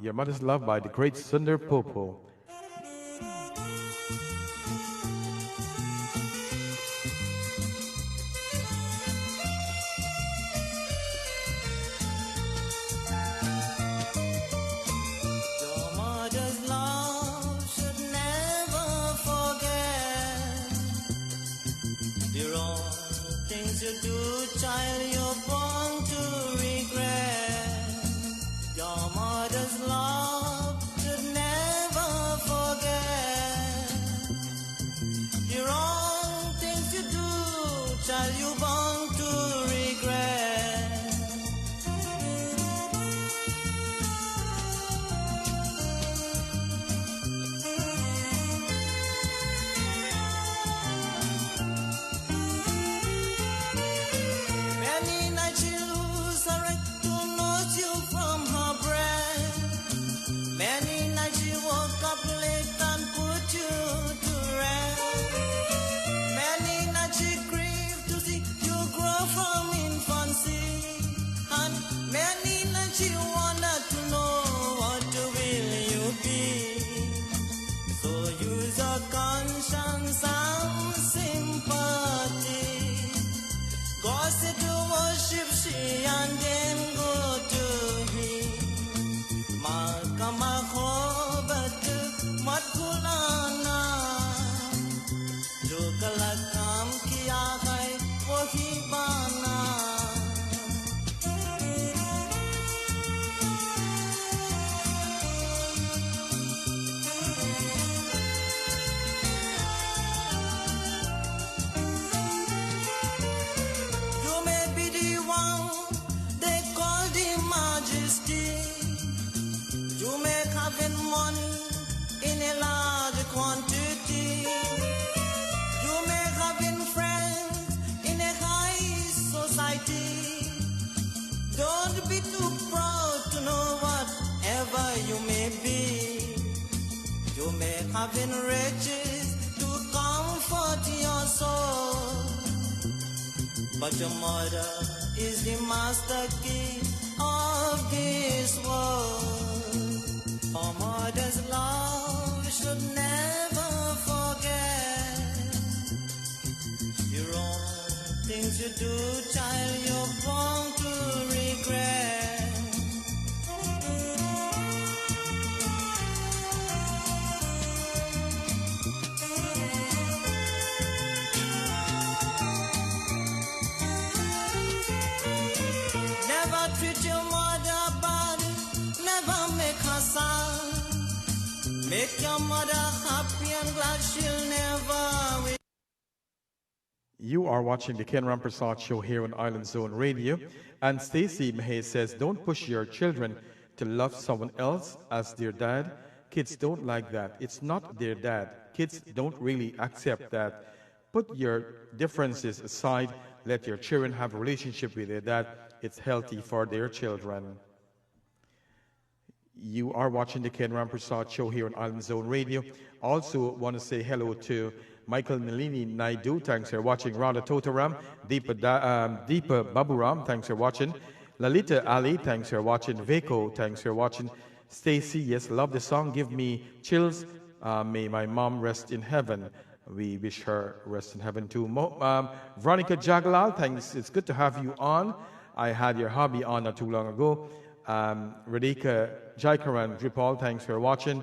Your Mother's Love by the great Sundar Popo. having riches to comfort your soul. But your mother is the master key of this world. A mother's love should never forget. Your own things you do, child, you're born to regret. Never treat your mother bad, never make her sad. Make your mother happy and glad she'll never win. You are watching the Ken Rampersaud Show here on Island Zone Radio. And Stacy Mahay says, don't push your children to love someone else as their dad. Kids don't like that. It's not their dad. Kids don't really accept that. Put your differences aside. Let your children have a relationship with their dad. It's healthy for their children. You are watching the Ken Rampersaud Show here on Island Zone Radio. Also want to say hello to Michael Nalini Naidu. Thanks for watching. Radha Totaram. Deepa Baburam. Thanks for watching. Lalita Ali. Thanks for watching. Veko. Thanks for watching. Stacy. Yes, love the song. Give me chills. May my mom rest in heaven. We wish her rest in heaven too. Veronica Jagalal. Thanks. It's good to have you on. I had your hobby on not too long ago. Radhika Jaikaran Dripal, thanks for watching.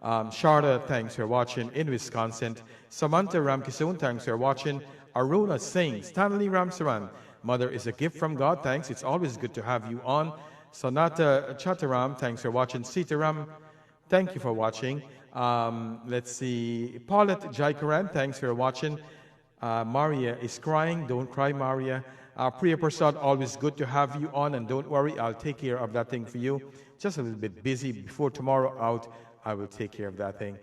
Sharda, thanks for watching in Wisconsin. Samantha Ramkisoon, thanks for watching. Aruna Singh, Stanley Ramsaran, Mother is a gift from God, thanks. It's always good to have you on. Sonata Chataram, thanks for watching. Sitaram, thank you for watching. Let's see. Paulette Jaikaran, thanks for watching. Maria is crying. Don't cry, Maria. Priya Prasad, always good to have you on, and don't worry, I'll take care of that thing for you. Just a little bit busy. Before tomorrow out, I will take care of that thing.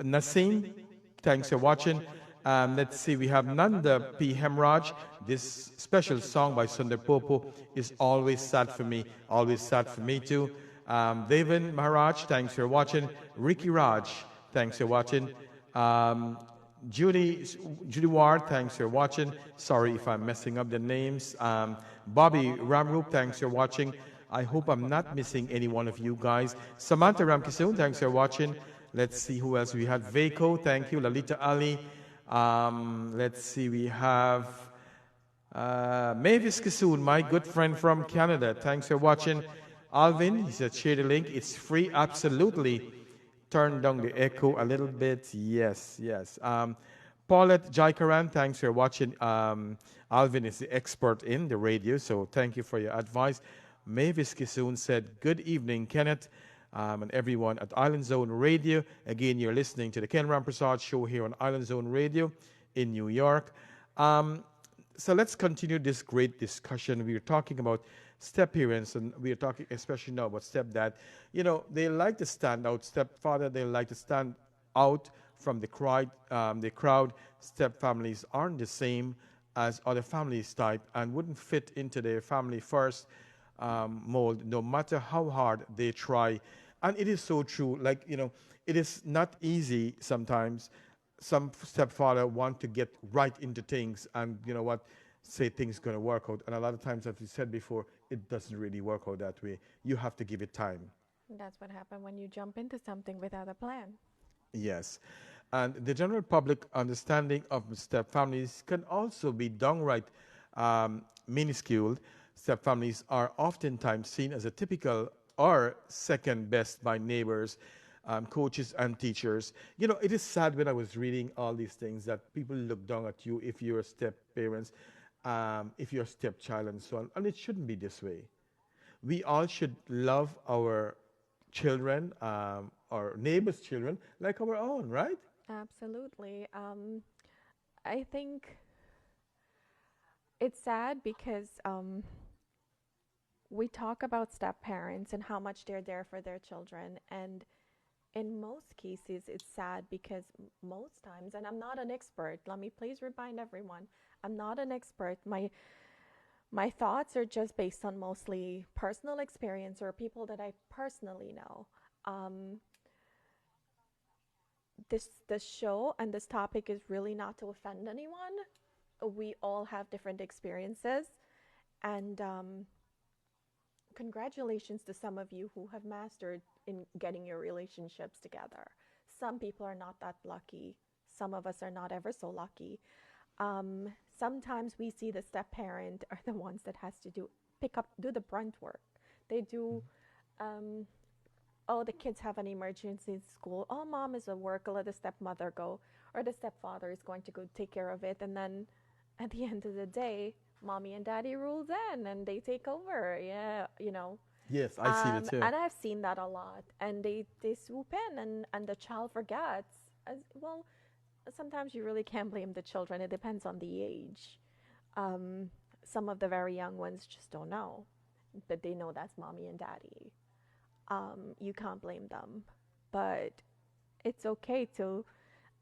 Naseem, thanks for watching. Let's see, we have Nanda P. Hemraj. This special song by Sundar Popo is always sad for me. Always sad for me too. Devan Maharaj, thanks for watching. Ricky Raj, thanks for watching. Judy Ward, thanks for watching. Sorry if I'm messing up the names. Bobby Ramroop, thanks for watching. I hope I'm not missing any one of you guys. Samantha Ramkisoon, thanks for watching. Let's see who else we have. Veko, thank you. Lalita Ali. Let's see, we have Mavis Kisoon, my good friend from Canada. Thanks for watching. Alvin, he said share the link. It's free, absolutely. Turn down the echo a little bit. Yes, yes. Paulette Jaikaran, thanks for watching. Alvin is the expert in the radio, so thank you for your advice. Mavis Kisoon said, good evening, Kenneth, and everyone at Island Zone Radio. Again, you're listening to the Ken Rampersaud Show here on Island Zone Radio in New York. So let's continue this great discussion. We are talking about step-parents, and we are talking especially now about stepdad. You know, they like to stand out. Stepfather, they like to stand out from the crowd. Step-families aren't the same as other families type and wouldn't fit into their family first mold, no matter how hard they try. And it is so true. Like, you know, it is not easy sometimes. Some stepfather want to get right into things and, you know what, say things going to work out. And a lot of times, as we said before, it doesn't really work out that way. You have to give it time. That's what happens when you jump into something without a plan. Yes. And the general public understanding of stepfamilies can also be downright minuscule. Stepfamilies are oftentimes seen as a typical or second best by neighbors, coaches, and teachers. You know, it is sad when I was reading all these things that people look down at you if you're step-parents, if you're a stepchild, and so on. And it shouldn't be this way. We all should love our children, our neighbors' children, like our own, right? Absolutely. I think it's sad because we talk about step-parents and how much they're there for their children, and in most cases, it's sad because most times, and I'm not an expert, let me please remind everyone, I'm not an expert. My thoughts are just based on mostly personal experience or people that I personally know. this show and this topic is really not to offend anyone. We all have different experiences, and congratulations to some of you who have mastered in getting your relationships together. Some people are not that lucky. Some of us are not ever so lucky. Sometimes we see the step parent are the ones that has to do the brunt work. They do, oh, the kids have an emergency in school. Oh, mom is at work. Let the stepmother go, or the stepfather is going to go take care of it. And then at the end of the day, mommy and daddy rules in and they take over. Yeah, you know. Yes, I see it too. And I've seen that a lot. And they swoop in and the child forgets. As well, sometimes you really can't blame the children. It depends on the age. Some of the very young ones just don't know, but they know that's mommy and daddy. You can't blame them, but it's okay to,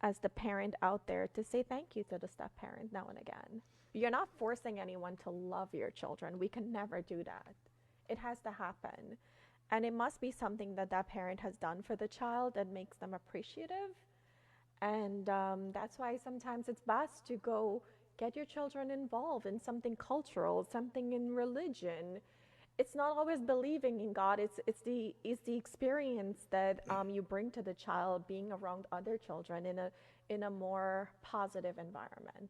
as the parent out there, to say thank you to the step parent now and again. You're not forcing anyone to love your children. We can never do that. It has to happen. And it must be something that that parent has done for the child that makes them appreciative. And that's why sometimes it's best to go get your children involved in something cultural, something in religion. It's not always believing in God. It's the experience that you bring to the child being around other children in a more positive environment.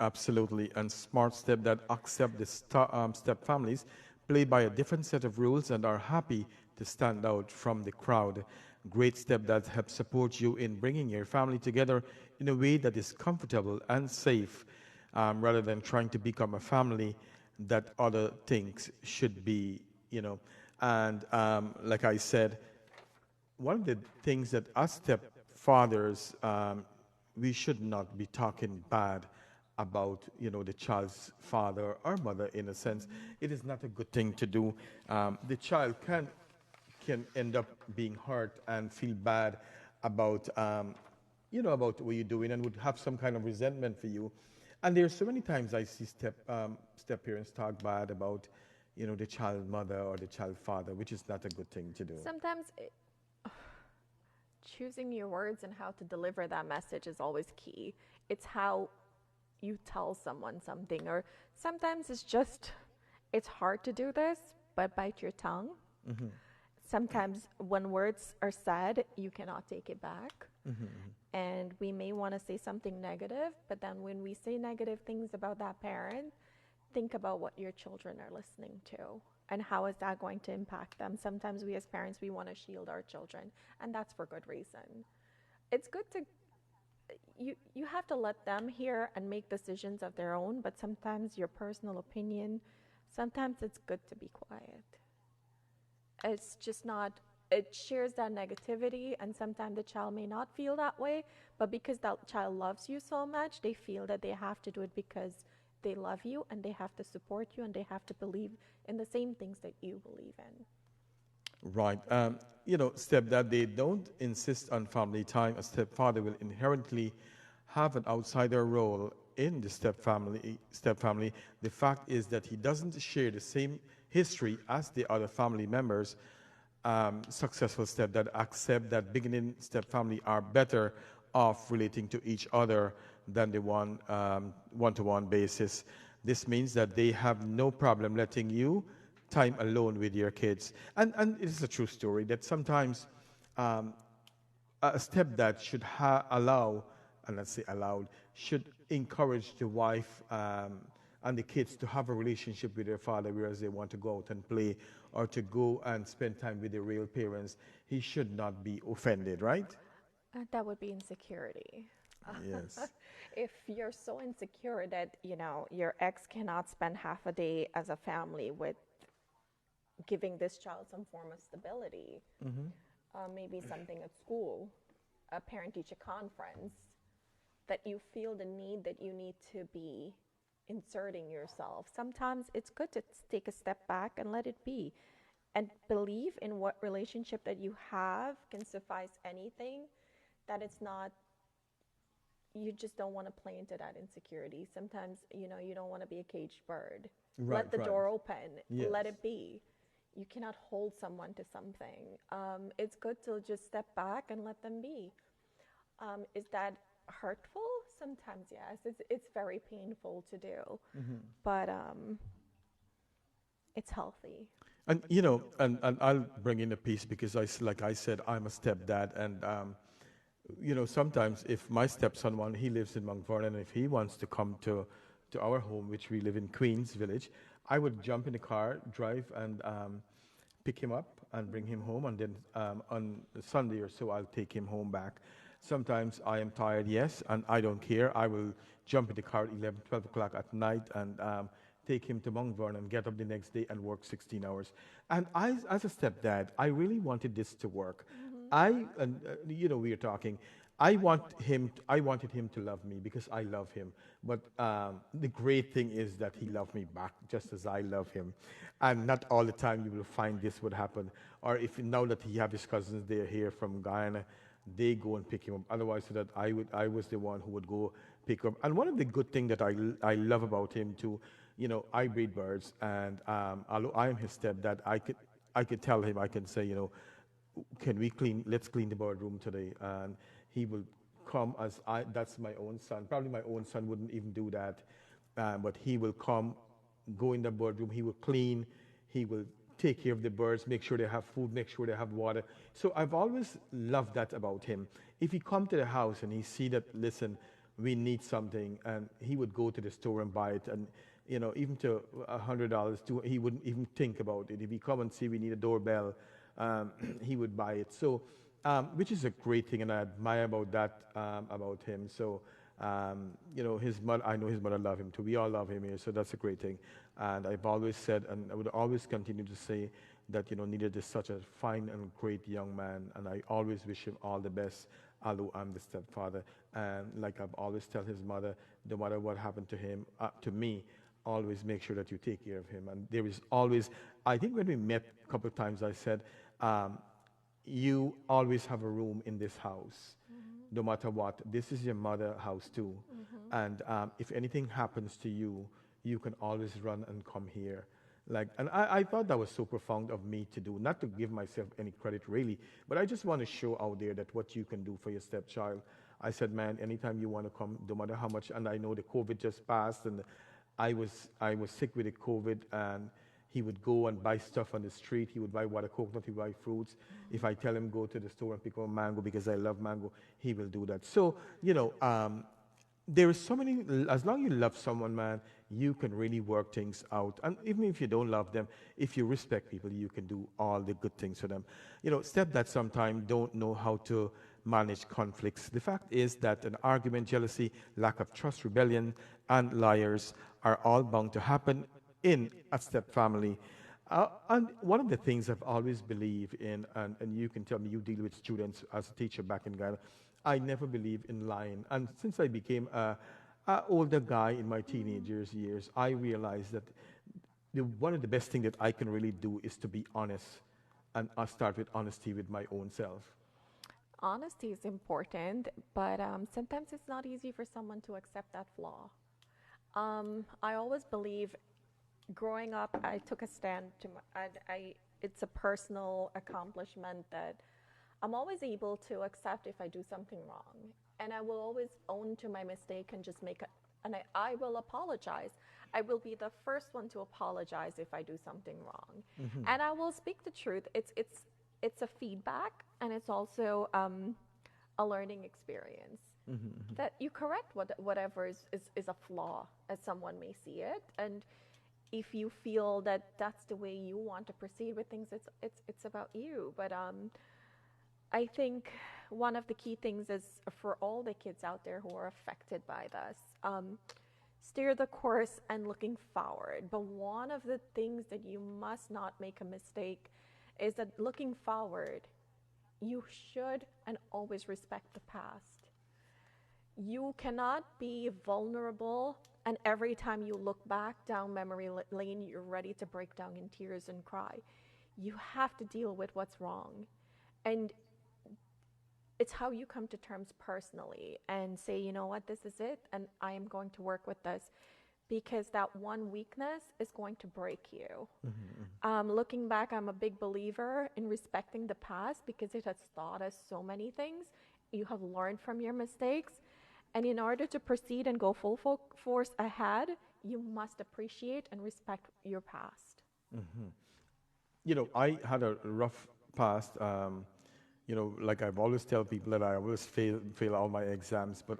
Absolutely. And smart step that accept the step families play by a different set of rules and are happy to stand out from the crowd. Great step that helps support you in bringing your family together in a way that is comfortable and safe, rather than trying to become a family that other things should be, you know. And like I said, one of the things that us stepfathers, we should not be talking bad about, you know, the child's father or mother. In a sense, it is not a good thing to do. The child can end up being hurt and feel bad about, you know, about what you're doing, and would have some kind of resentment for you. And there's so many times I see step parents talk bad about, you know, the child mother or the child father, which is not a good thing to do. Sometimes choosing your words and how to deliver that message is always key. It's how you tell someone something, or sometimes it's hard to do this, but bite your tongue. Mm-hmm. Sometimes when words are said, you cannot take it back. Mm-hmm. And we may want to say something negative, but then when we say negative things about that parent, think about what your children are listening to and how is that going to impact them. Sometimes we as parents, we want to shield our children, and that's for good reason. It's good to, you have to let them hear and make decisions of their own, but sometimes your personal opinion, sometimes it's good to be quiet. It's just not, it shares that negativity, and sometimes the child may not feel that way, but because that child loves you so much, they feel that they have to do it because they love you and they have to support you and they have to believe in the same things that you believe in. Right. You know, stepdad, they don't insist on family time. A stepfather will inherently have an outsider role in the stepfamily. The fact is that he doesn't share the same history as the other family members. Successful stepdad accept that beginning stepfamily are better off relating to each other than the one-to-one basis. This means that they have no problem letting you time alone with your kids. And it is a true story that sometimes a stepdad should allow, and let's say allowed, should encourage the wife and the kids to have a relationship with their father, whereas they want to go out and play or to go and spend time with their real parents. He should not be offended, right? That would be insecurity. Yes. If you're so insecure that, you know, your ex cannot spend half a day as a family with giving this child some form of stability, maybe something at school, a parent-teacher conference, that you feel the need that you need to be inserting yourself. Sometimes it's good to take a step back and let it be and believe in what relationship that you have can suffice anything, that it's not, you just don't want to play into that insecurity. Sometimes, you know, you don't want to be a caged bird. Right, let the door open. Yes. Let it be. You cannot hold someone to something. It's good to just step back and let them be. Is that hurtful? Sometimes, yes. It's very painful to do, but it's healthy. And and I'll bring in a piece because like I said, I'm a stepdad, and sometimes if my stepson he lives in Mount Vernon, and if he wants to come to our home, which we live in Queens Village, I would jump in the car, drive, and pick him up and bring him home, and then on Sunday or so, I'll take him home back. Sometimes I am tired, yes, and I don't care. I will jump in the car at 11, 12 o'clock at night and take him to Mount Vernon, get up the next day and work 16 hours. And as a stepdad, I really wanted this to work. We are talking. I wanted him to love me because I love him. But the great thing is that he loved me back just as I love him. And not all the time you will find this would happen. Or if now that he have his cousins, they're here from Guyana, they go and pick him up. Otherwise, so that I was the one who would go pick him up. And one of the good things that I love about him too, I breed birds, and although I am his stepdad, I could tell him, I can say, let's clean the bird room today, and he will come that's my own son. Probably my own son wouldn't even do that, but he will come, go in the bird room, he will clean, he will take care of the birds, make sure they have food, make sure they have water. So I've always loved that about him. If he come to the house and he see that, listen, we need something, and he would go to the store and buy it, and even to $100, he wouldn't even think about it. If he come and see we need a doorbell, he would buy it. So, which is a great thing, and I admire about that about him. So, his mother, I know his mother love him too. We all love him here, so that's a great thing. And I've always said, and I would always continue to say that Needed is such a fine and great young man, and I always wish him all the best. Although I'm the stepfather, and like I've always tell his mother, no matter what happened to him, to me, always make sure that you take care of him. And there is always, I think when we met a couple of times, I said, you always have a room in this house, no matter what. This is your mother house too. And if anything happens to you, you can always run and come here. And I thought that was so profound of me to do, not to give myself any credit really, but I just want to show out there that what you can do for your stepchild. I said, man, anytime you want to come, no matter how much, and I know the COVID just passed, and I was sick with the COVID, and he would go and buy stuff on the street. He would buy water, coconut, he would buy fruits. If I tell him go to the store and pick up a mango because I love mango, he will do that. So, there is so many, as long as you love someone, man, you can really work things out. And even if you don't love them, if you respect people, you can do all the good things for them. Stepdads sometimes don't know how to manage conflicts. The fact is that an argument, jealousy, lack of trust, rebellion, and liars are all bound to happen in a step family. And one of the things I've always believed in, and you can tell me, you deal with students as a teacher back in Guyana, I never believed in lying. And since I became an older guy in my teenagers years, I realized that one of the best things that I can really do is to be honest. And I start with honesty with my own self. Honesty is important, but sometimes it's not easy for someone to accept that flaw. I always believe, growing up, I took a stand it's a personal accomplishment that I'm always able to accept if I do something wrong. And I will always own to my mistake and just I will apologize. I will be the first one to apologize if I do something wrong. And I will speak the truth. It's a feedback, and it's also a learning experience. That you correct whatever is a flaw, as someone may see it. And if you feel that that's the way you want to proceed with things, it's about you. But I think one of the key things is for all the kids out there who are affected by this, steer the course and looking forward. But one of the things that you must not make a mistake is that looking forward, you should and always respect the past. You cannot be vulnerable, and every time you look back down memory lane, you're ready to break down in tears and cry. You have to deal with what's wrong. And it's how you come to terms personally and say, you know what, this is it, and I am going to work with this, because that one weakness is going to break you. Looking back, I'm a big believer in respecting the past because it has taught us so many things, You have learned from your mistakes. And in order to proceed and go full force ahead, you must appreciate and respect your past. You know, I had a rough past. You know, like I've always tell people that I always fail all my exams, but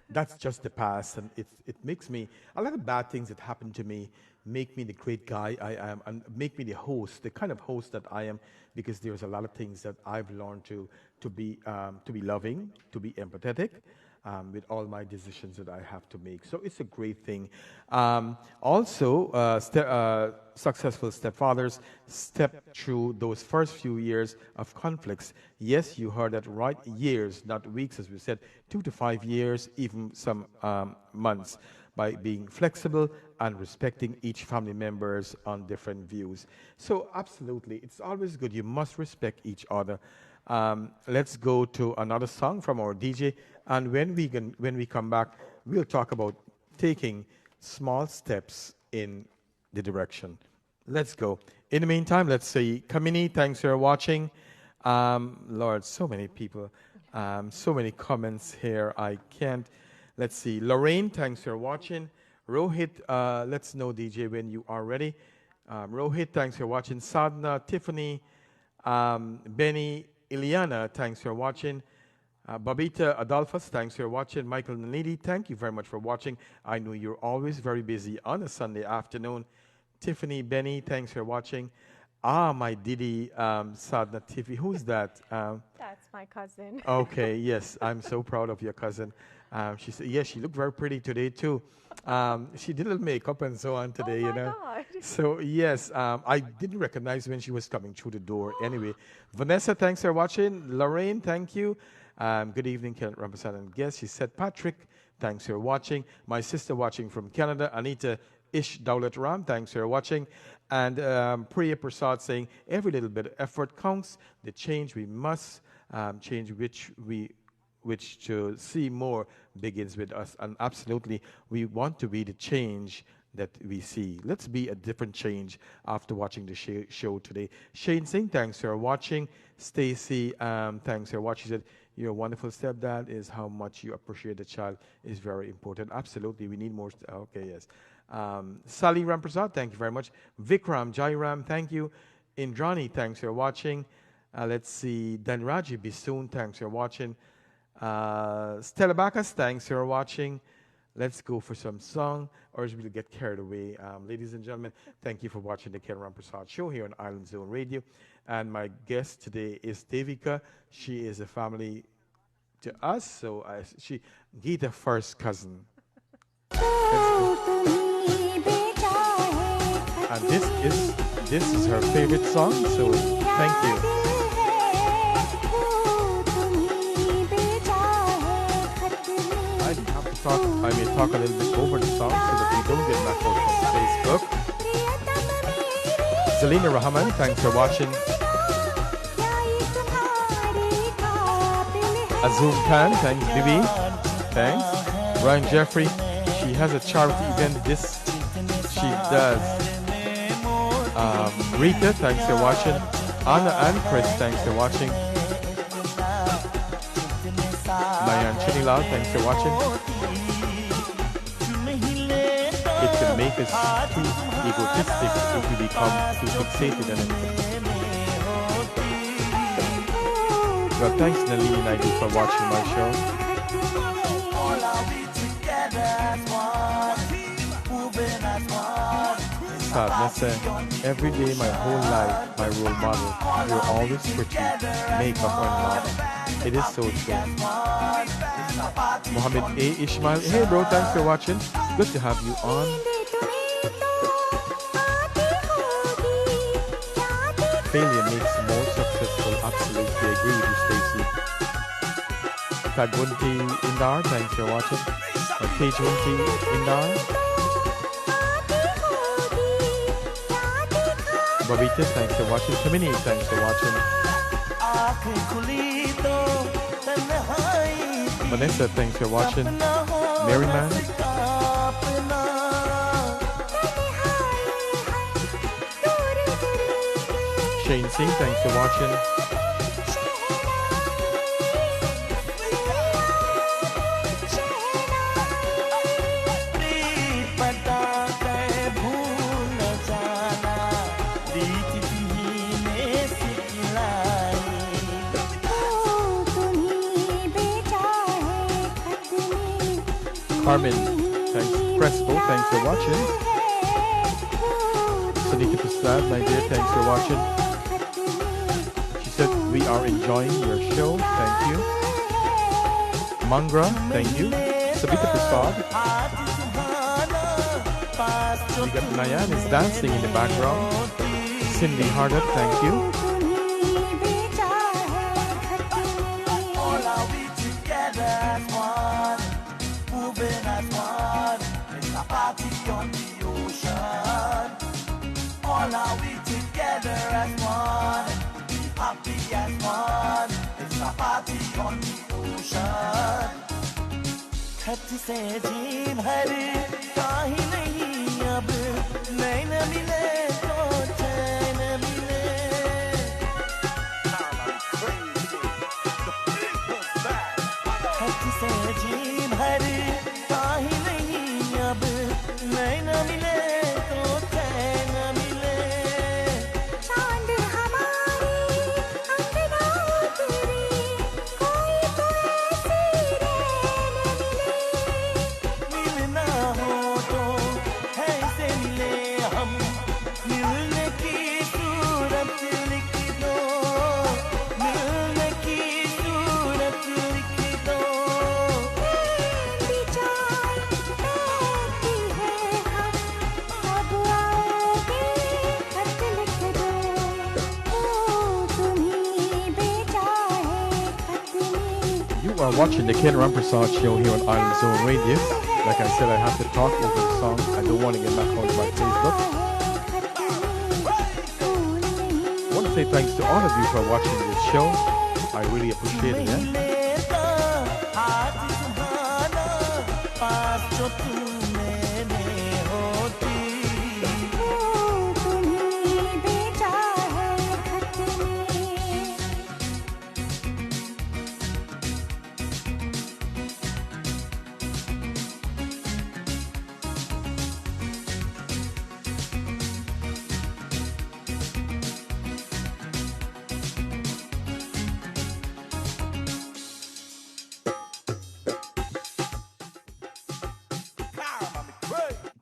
that's just the past, and it makes me, a lot of bad things that happen to me make me the great guy I am, and make me the host, the kind of host that I am, because there's a lot of things that I've learned to be loving, to be empathetic, with all my decisions that I have to make. So it's a great thing. Successful stepfathers step through those first few years of conflicts. Yes, you heard that right, years, not weeks, as we said, 2 to 5 years, even some months, by being flexible and respecting each family members on different views. So absolutely, it's always good. You must respect each other. Let's go to another song from our DJ, and when we come back, we'll talk about taking small steps in the direction. Let's go. In the meantime, let's see. Kamini, thanks for watching. Lord, so many people, so many comments here. I can't. Let's see. Lorraine, thanks for watching. Rohit, let's know, DJ, when you are ready. Rohit, thanks for watching. Sadna, Tiffany, Benny, Ileana, thanks for watching. Babita Adolphus, thanks for watching. Michael Nalidi, thank you very much for watching. I know you're always very busy on a Sunday afternoon. Tiffany, Benny, thanks for watching. My Didi, Sadna, Tiffany, who's that? That's my cousin. Okay, yes, I'm so proud of your cousin. She said, yes, she looked very pretty today too. She did a little makeup and so on today, Oh my God. So yes, I didn't recognize when she was coming through the door. Anyway, Vanessa, thanks for watching. Lorraine, thank you. Good evening, Ken Rampersaud and guest. She said, Patrick, thanks for watching. My sister watching from Canada, Anita Ish Dowlat Ram, thanks for watching. And Priya Prasad saying, every little bit of effort counts. The change we must change, which to see more begins with us. And absolutely, we want to be the change that we see. Let's be a different change after watching the show today. Shane Singh, thanks for watching. Stacy, thanks for watching. She said, your wonderful stepdad is how much you appreciate the child is very important. Absolutely, we need more. Okay, yes. Sally Rampersaud, thank you very much. Vikram, Jairam, thank you. Indrani, thanks for watching. Let's see. Dhanraji Bisoon, thanks for watching. Stella Bacchus, thanks for watching. Let's go for some song, or else we'll get carried away. Ladies and gentlemen, thank you for watching the Ken Rampersaud Show here on Island Zone Radio. And my guest today is Devika. She is a family to us, so she Geeta first cousin. And this is her favorite song, so thank you. I may talk a little bit over the song so that we don't get knocked out from Facebook. Zelina Rahman, thanks for watching. Azum Khan, thanks. Bibi, thanks. Ryan Jeffrey, she has a charity event. She does. Rita, thanks for watching. Anna and Chris, thanks for watching. Mayan Chinilal, thanks for watching. It can make us too egotistic if we become too fixated on it. Well, thanks Nalini Naidu for watching my show. Sadness, every day my whole life, my role model, you're always pretty, makeup or not. It is so true. Mohammed A. Ishmael, hey bro, thanks for watching. Good to have you on. Failure makes more successful. Absolutely, I agree with you, Stacey. Tagunti Indar, thanks for watching. Tejunti Indar. Babita, thanks for watching. Kamini, thanks for watching. Vanessa, thanks for watching. Merryman. Shane Singh, thanks for watching. Carmen, thanks. Presto, thanks for watching. Sunita Prasad, my dear, thanks for watching. She said, we are enjoying your show. Thank you. Mangra, thank you. Sabita Prasad. We got Nayan is dancing in the background. Cindy Hardup, thank you. All are we together as one, moving as one. It's a party on the ocean. All are we together as one, be happy as one. It's a party on the ocean. खत से gene हर काहे नहीं अब नैन मिले तो चैन मिले खत से जीन हर काहे नहीं अब नैन मिले तो चैन मिले चांद हमारी अंगना तेरी कोई तो ऐसी रैन मिले मिलना हो तो ऐसे मिले हम मिलने की सूरत लिख दो मिलने की सूरत लिख दो बिचार बैठती है हम कब आओगे खत लिख दो ओ तुम्हीं बेचा है खत में You are watching the Ken Rampersaud Show here on Island Zone Radio. Like I said, I have to talk over the song. I don't want to get back onto my Facebook. I want to say thanks to all of you for watching this show. I really appreciate it. नहीं लेता हाथ तुम्हारा पास जो तुम मैंने होती ओ तुम्हीं बेचा है खत में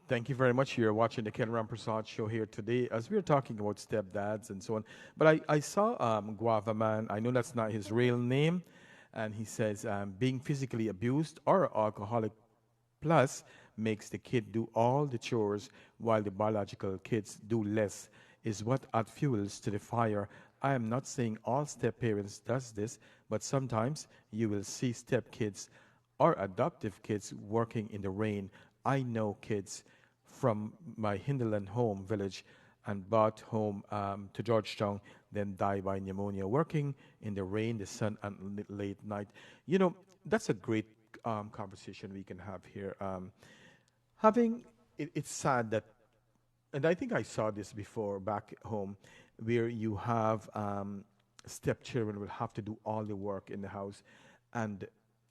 Thank you very much. You're watching the Ken Rampersaud Show here today as we're talking about stepdads and so on. But I saw Guava Man. I know that's not his real name. And he says being physically abused or alcoholic plus makes the kid do all the chores while the biological kids do less is what adds fuels to the fire. I am not saying all step parents does this, but sometimes you will see step kids or adoptive kids working in the rain. I know kids from my hinterland home village and brought home to Georgetown, then die by pneumonia, working in the rain, the sun, and late night. You know, that's a great conversation we can have here. It's sad that, and I think I saw this before back home, where you have stepchildren will have to do all the work in the house, and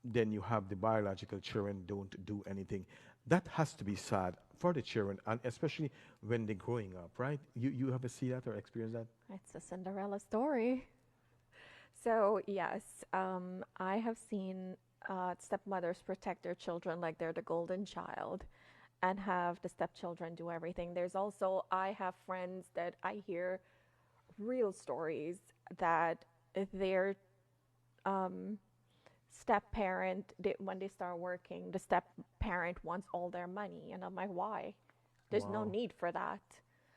then you have the biological children don't do anything. That has to be sad for the children, and especially when they're growing up, right? You ever see that or experience that? It's a Cinderella story. So, yes, I have seen stepmothers protect their children like they're the golden child and have the stepchildren do everything. There's also, I have friends that I hear real stories that their step parent, when they start working, the step parent wants all their money. And I'm like, why? There's no Wow. need for that.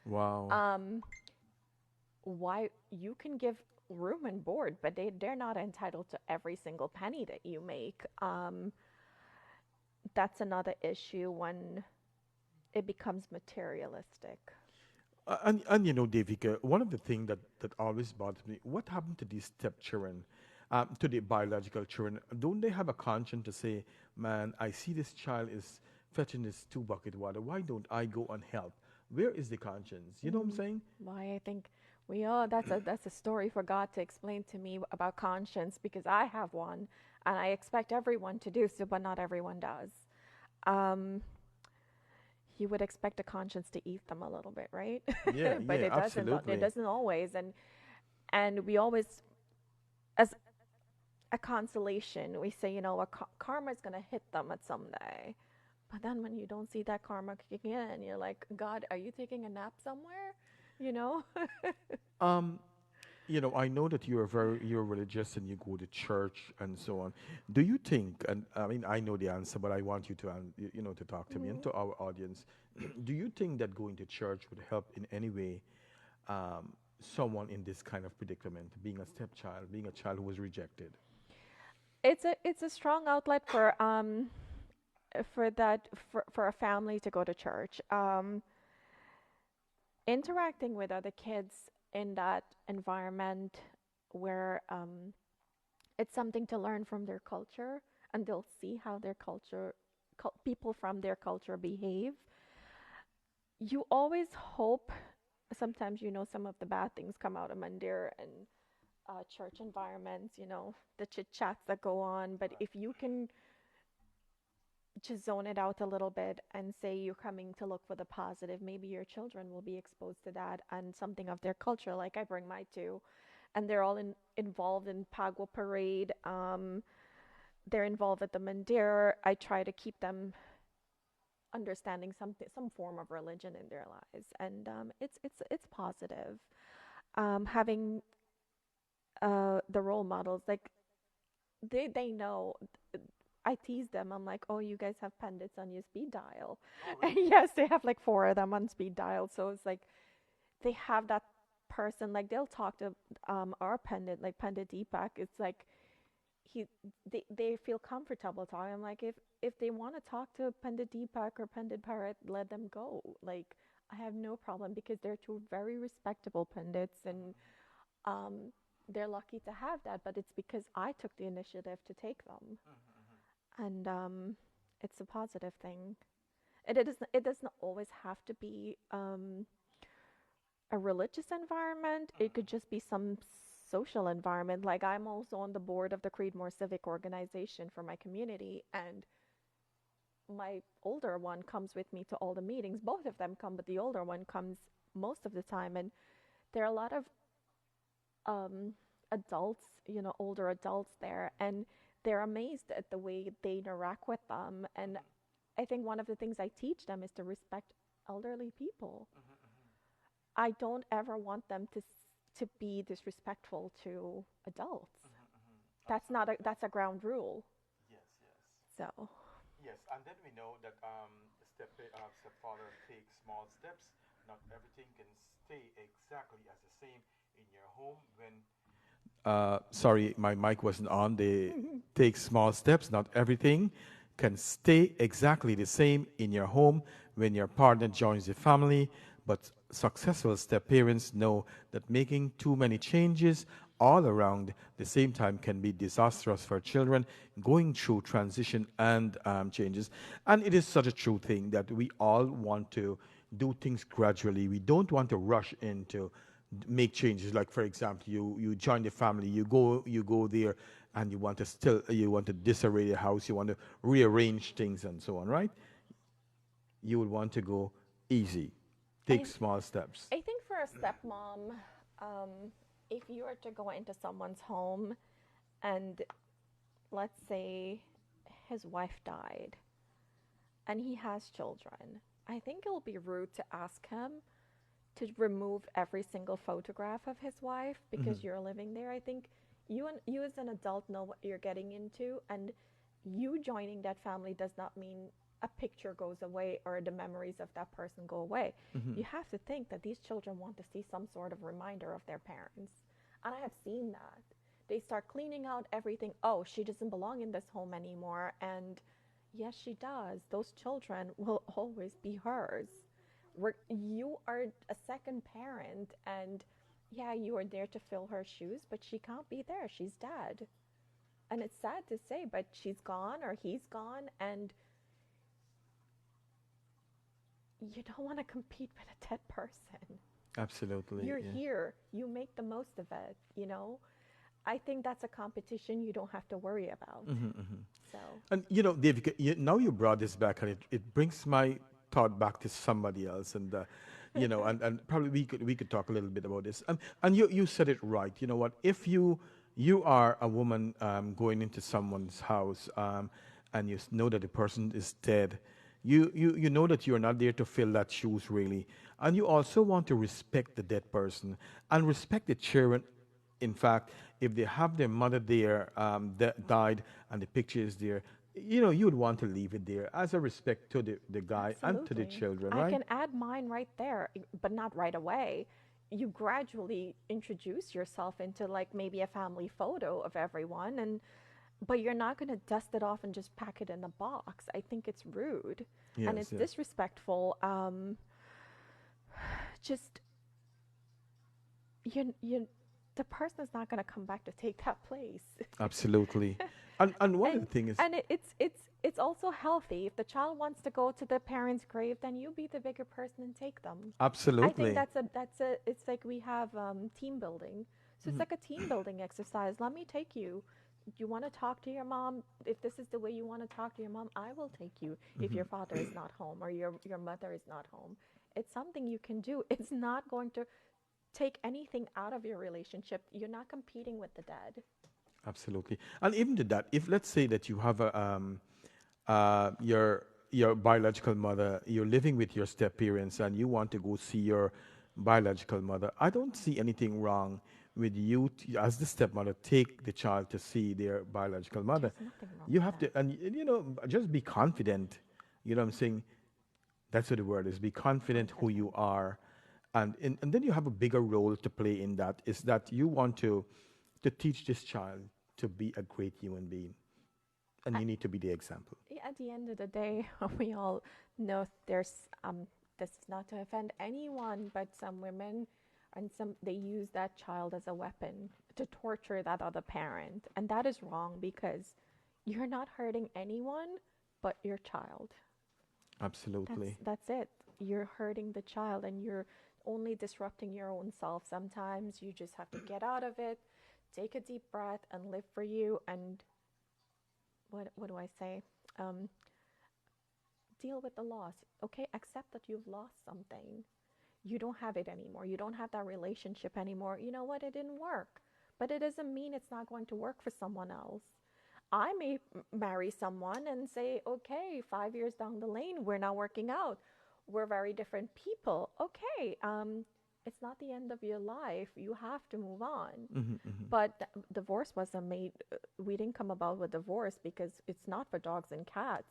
Wow. Why you can give room and board, but they're not entitled to every single penny that you make. That's another issue when it becomes materialistic. And you know, Devika, one of the things that always bothers me, what happened to these stepchildren, to the biological children? Don't they have a conscience to say, man, I see this child is fetching this 2 bucket water. Why don't I go and help? Where is the conscience? You know what I'm saying? Why I think we all that's a story for God to explain to me about conscience, because I have one and I expect everyone to do so, but not everyone does. You would expect a conscience to eat them a little bit, right? Yeah, But yeah, it doesn't. absolutely. It doesn't always, and we always, as a consolation, we say, you know what, karma's gonna hit them at some day. But then when you don't see that karma kicking in, you're like, God, are you taking a nap somewhere? You know? Um, I know that you're religious and you go to church and so on. Do you think, and I mean, I know the answer, but I want you to, to talk to me and to our audience. Do you think that going to church would help in any way someone in this kind of predicament, being a stepchild, being a child who was rejected? It's a strong outlet for a family to go to church. Interacting with other kids in that environment where it's something to learn from their culture, and they'll see how their people from their culture behave. You always hope. Sometimes some of the bad things come out of mandir and church environments. The chit chats that go on. But if you can just zone it out a little bit and say you're coming to look for the positive, maybe your children will be exposed to that and something of their culture. Like I bring my two, and they're all involved in Pagwa parade. They're involved at the mandir. I try to keep them understanding some form of religion in their lives, and it's positive. Having the role models, like they know. I tease them. I'm like, oh, you guys have pundits on your speed dial. Oh, And really? yes, they have like four of them on speed dial. So it's like they have that person. Like they'll talk to our pundit, like Pundit Deepak. It's like they feel comfortable talking. I'm like, if they want to talk to Pundit Deepak or Pundit Bharat, let them go. Like I have no problem, because they're two very respectable pundits, and they're lucky to have that. But it's because I took the initiative to take them, and it's a positive thing. And it doesn't always have to be a religious environment. It could just be some social environment. Like I'm also on the board of the Creedmoor Civic Organization for my community, and my older one comes with me to all the meetings. Both of them come, but the older one comes most of the time. And there are a lot of adults, older adults there, and they're amazed at the way they interact with them. And I think one of the things I teach them is to respect elderly people. I don't ever want them to be disrespectful to adults. That's a ground rule. Yes, yes. So Yes, and then we know that stepfather takes small steps. Not everything can stay exactly as the same in your home when. Sorry, my mic wasn't on. They take small steps. Not everything can stay exactly the same in your home when your partner joins the family. But successful step parents know that making too many changes all around the same time can be disastrous for children going through transition and changes. And it is such a true thing that we all want to do things gradually. We don't want to rush into make changes. Like for example, you join the family, you go there, and you want to disarray the house, you want to rearrange things and so on, right? You would want to go easy, take small steps. I think for a stepmom, if you were to go into someone's home and let's say his wife died and he has children, I think it will be rude to ask him to remove every single photograph of his wife because you're living there. I think you as an adult know what you're getting into, and you joining that family does not mean a picture goes away or the memories of that person go away. You have to think that these children want to see some sort of reminder of their parents. And I have seen that. They start cleaning out everything. Oh, she doesn't belong in this home anymore. And yes, she does. Those children will always be hers. You are a second parent, and yeah, you are there to fill her shoes, but she can't be there. She's dead. And it's sad to say, but she's gone or he's gone, and you don't want to compete with a dead person. Absolutely. You're here. You make the most of it, I think that's a competition you don't have to worry about. So. And Dave, now you brought this back, and it brings my thought back to somebody else, and and probably we could talk a little bit about this. And you said it right. You know what? If you are a woman going into someone's house, and you know that the person is dead, You know that you're not there to fill that shoes really, and you also want to respect the dead person and respect the children. In fact, if they have their mother there that died and the picture is there, you would want to leave it there as a respect to the guy and to the Absolutely. children, I right? can add mine right there, but not right away. You gradually introduce yourself into like maybe a family photo of everyone, and but you're not going to dust it off and just pack it in a box. I think it's rude and Yes, it's yes. disrespectful. Just you the person is not going to come back to take that place. Absolutely. And one of the and things, and it's also healthy. If the child wants to go to the parents' grave, then you be the bigger person and take them. I think absolutely. that's a it's like we have team building. So it's like a team building exercise. Let me take you. You want to talk to your mom? If this is the way you want to talk to your mom, I will take you if your father is not home or your mother is not home. It's something you can do. It's not going to take anything out of your relationship. You're not competing with the dead. Absolutely. And even to that, if let's say that you have your biological mother, you're living with your step parents, and you want to go see your biological mother, I don't see anything wrong with you as the stepmother take the child to see their biological mother. There's nothing wrong You with have that. to, and just be confident. You know what I'm saying? That's what the word is. Be confident who you are, and then you have a bigger role to play in that. Is that you want to teach this child to be a great human being, and you need to be the example. Yeah, at the end of the day, we all know there's this is not to offend anyone, but some women and some they use that child as a weapon to torture that other parent, and that is wrong because you're not hurting anyone but your child. Absolutely. That's it. You're hurting the child and you're only disrupting your own self. Sometimes you just have to get out of it, take a deep breath and live for you and what do I say? Um, Deal with the loss. Okay, accept that you've lost something. You don't have it anymore. You don't have that relationship anymore. You know what? It didn't work. But it doesn't mean it's not going to work for someone else. I may marry someone and say, okay, 5 years down the lane, we're not working out. We're very different people. Okay, it's not the end of your life. You have to move on. But divorce wasn't made. We didn't come about with divorce because it's not for dogs and cats.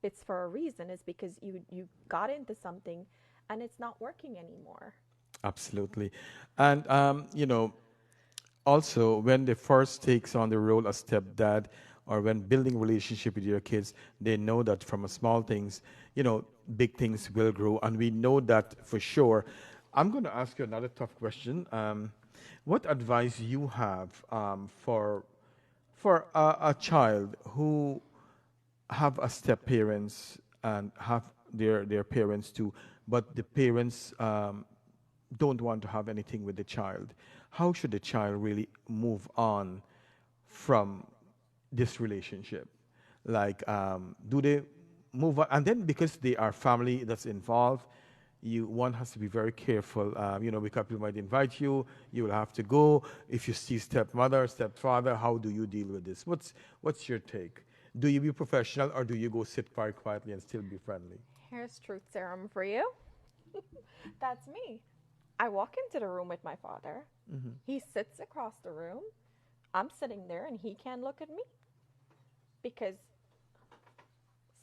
It's for a reason. It's because you got into something, and it's not working anymore. Absolutely. And also when they first takes on the role as stepdad, or when building relationship with your kids, they know that from a small things, big things will grow, and we know that for sure. I'm going to ask you another tough question. What advice you have for a child who have a step parents and have their parents too, but the parents don't want to have anything with the child? How should the child really move on from this relationship? Like, do they move on? And then because they are family that's involved, one has to be very careful, because people might invite you, you will have to go. If you see stepmother, stepfather, how do you deal with this? What's your take? Do you be professional, or do you go sit very quietly and still be friendly? Here's truth serum for you. That's me. I walk into the room with my father. He sits across the room. I'm sitting there and he can't look at me because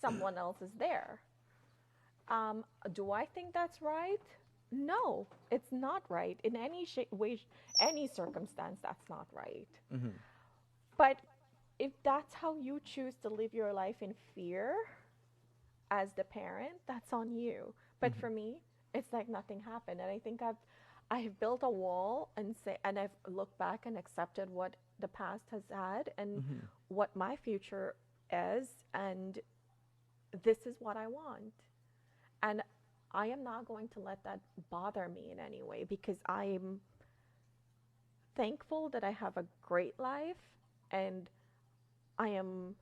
someone else is there. Do I think that's right? No, it's not right. In any way, any circumstance, that's not right. But if that's how you choose to live your life in fear as the parent, that's on you. But for me, it's like nothing happened. And I think I've built a wall and I've looked back and accepted what the past has had and what my future is, and this is what I want. And I am not going to let that bother me in any way because I'm thankful that I have a great life and I am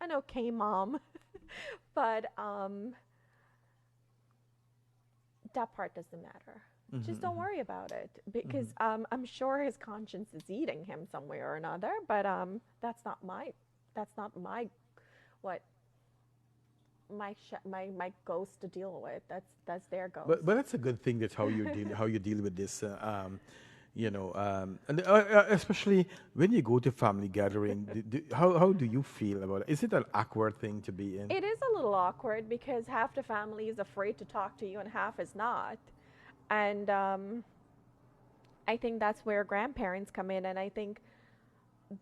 an okay mom. But that part doesn't matter. Just don't worry about it because I'm sure his conscience is eating him some way or another. But that's not my what my ghost to deal with. That's their ghost. But that's a good thing. That's how you deal with this. And especially when you go to family gathering, how do you feel about it? Is it an awkward thing to be in? It is a little awkward because half the family is afraid to talk to you and half is not. And I think that's where grandparents come in. And I think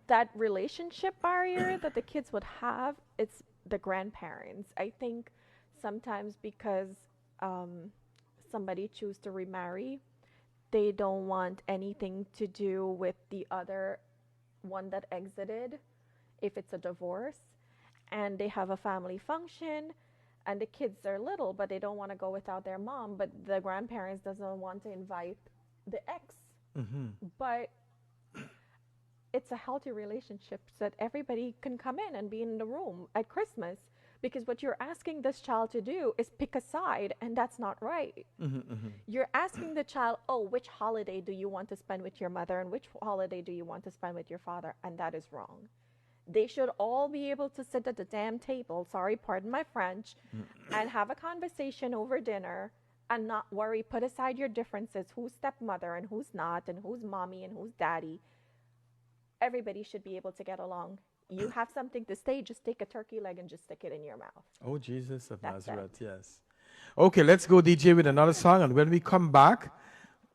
that relationship barrier that the kids would have, it's the grandparents. I think sometimes because somebody chooses to remarry, they don't want anything to do with the other one that exited, if it's a divorce, and they have a family function, and the kids are little, but they don't want to go without their mom, but the grandparents doesn't want to invite the ex. Mm-hmm. But it's a healthy relationship so that everybody can come in and be in the room at Christmas. Because what you're asking this child to do is pick a side, and that's not right. Mm-hmm, mm-hmm. You're asking the child, which holiday do you want to spend with your mother, and which holiday do you want to spend with your father? And that is wrong. They should all be able to sit at the damn table, sorry, pardon my French, and have a conversation over dinner and not worry, put aside your differences, who's stepmother and who's not, and who's mommy and who's daddy. Everybody should be able to get along. You have something to say, just take a turkey leg and just stick it in your mouth. Oh, Jesus of That's Nazareth, yes. Okay, let's go, DJ, with another song. And when we come back,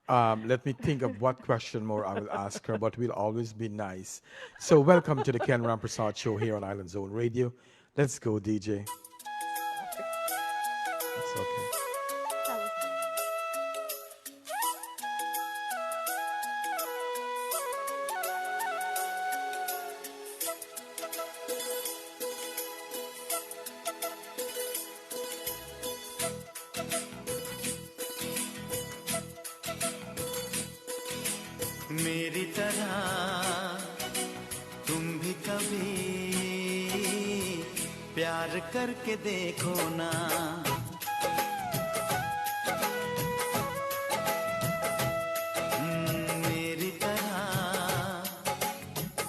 let me think of what question more I will ask her, but we'll always be nice. So welcome to the Ken Rampersaud Show here on Island Zone Radio. Let's go, DJ. It's okay. मेरी तरह तुम भी कभी प्यार करके देखो ना मेरी तरह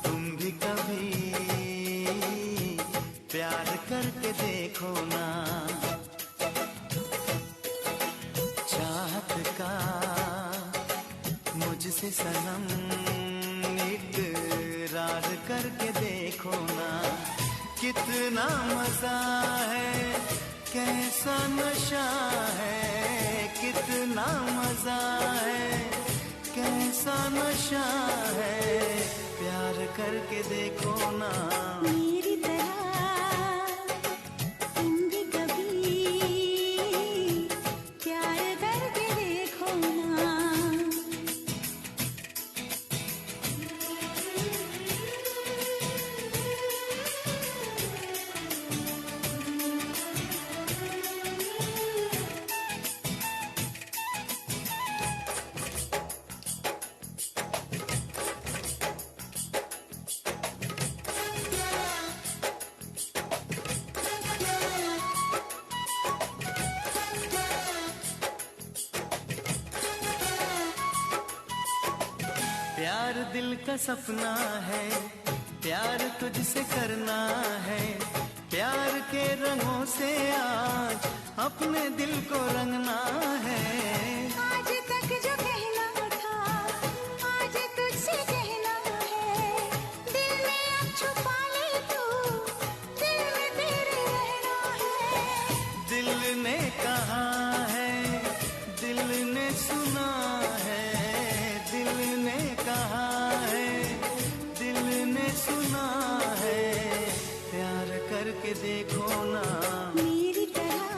तुम भी कभी प्यार करके देखो ना चाहत का मुझसे सनम इकरार करके देखो ना कितना मजा है कैसा नशा है कितना मजा है कैसा नशा है प्यार करके देखो ना मेरी तरह तुम भी कभी प्यार करके देखो ना प्यार दिल का सपना है प्यार तुझसे करना है प्यार के रंगों से आज अपने दिल को रंगना है आज तक जो कहना था आज तुझसे कहना है दिल में अब छुपा ले तू दिल में तेरे रहना है दिल ने कहा है दिल ने सुना है दिल ने कहा है दिल ने सुना है प्यार करके देखो ना मेरी तरह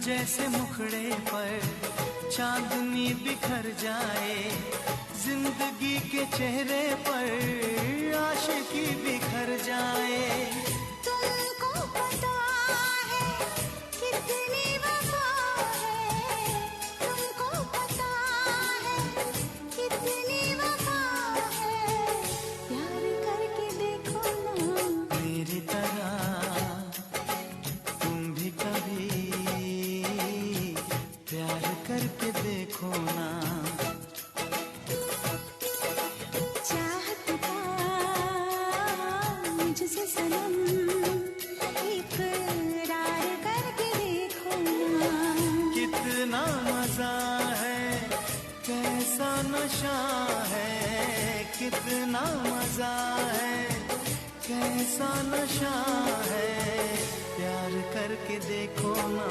जैसे मुखड़े पर चांदनी बिखर जाए, जिंदगी के चेहरे पर आशिकी बिखर जाए। तुमको पता है कितनी वफा है, तुमको पता है कितनी वफा है। प्यार करके देखो ना मेरी तरह तुम भी कभी प्यार करके देखो ना। चाहत का मुझसे सनम इकरार करके देखो ना। कितना मजा है, कैसा नशा है, कितना मजा है, कैसा नशा है, प्यार करके देखो ना।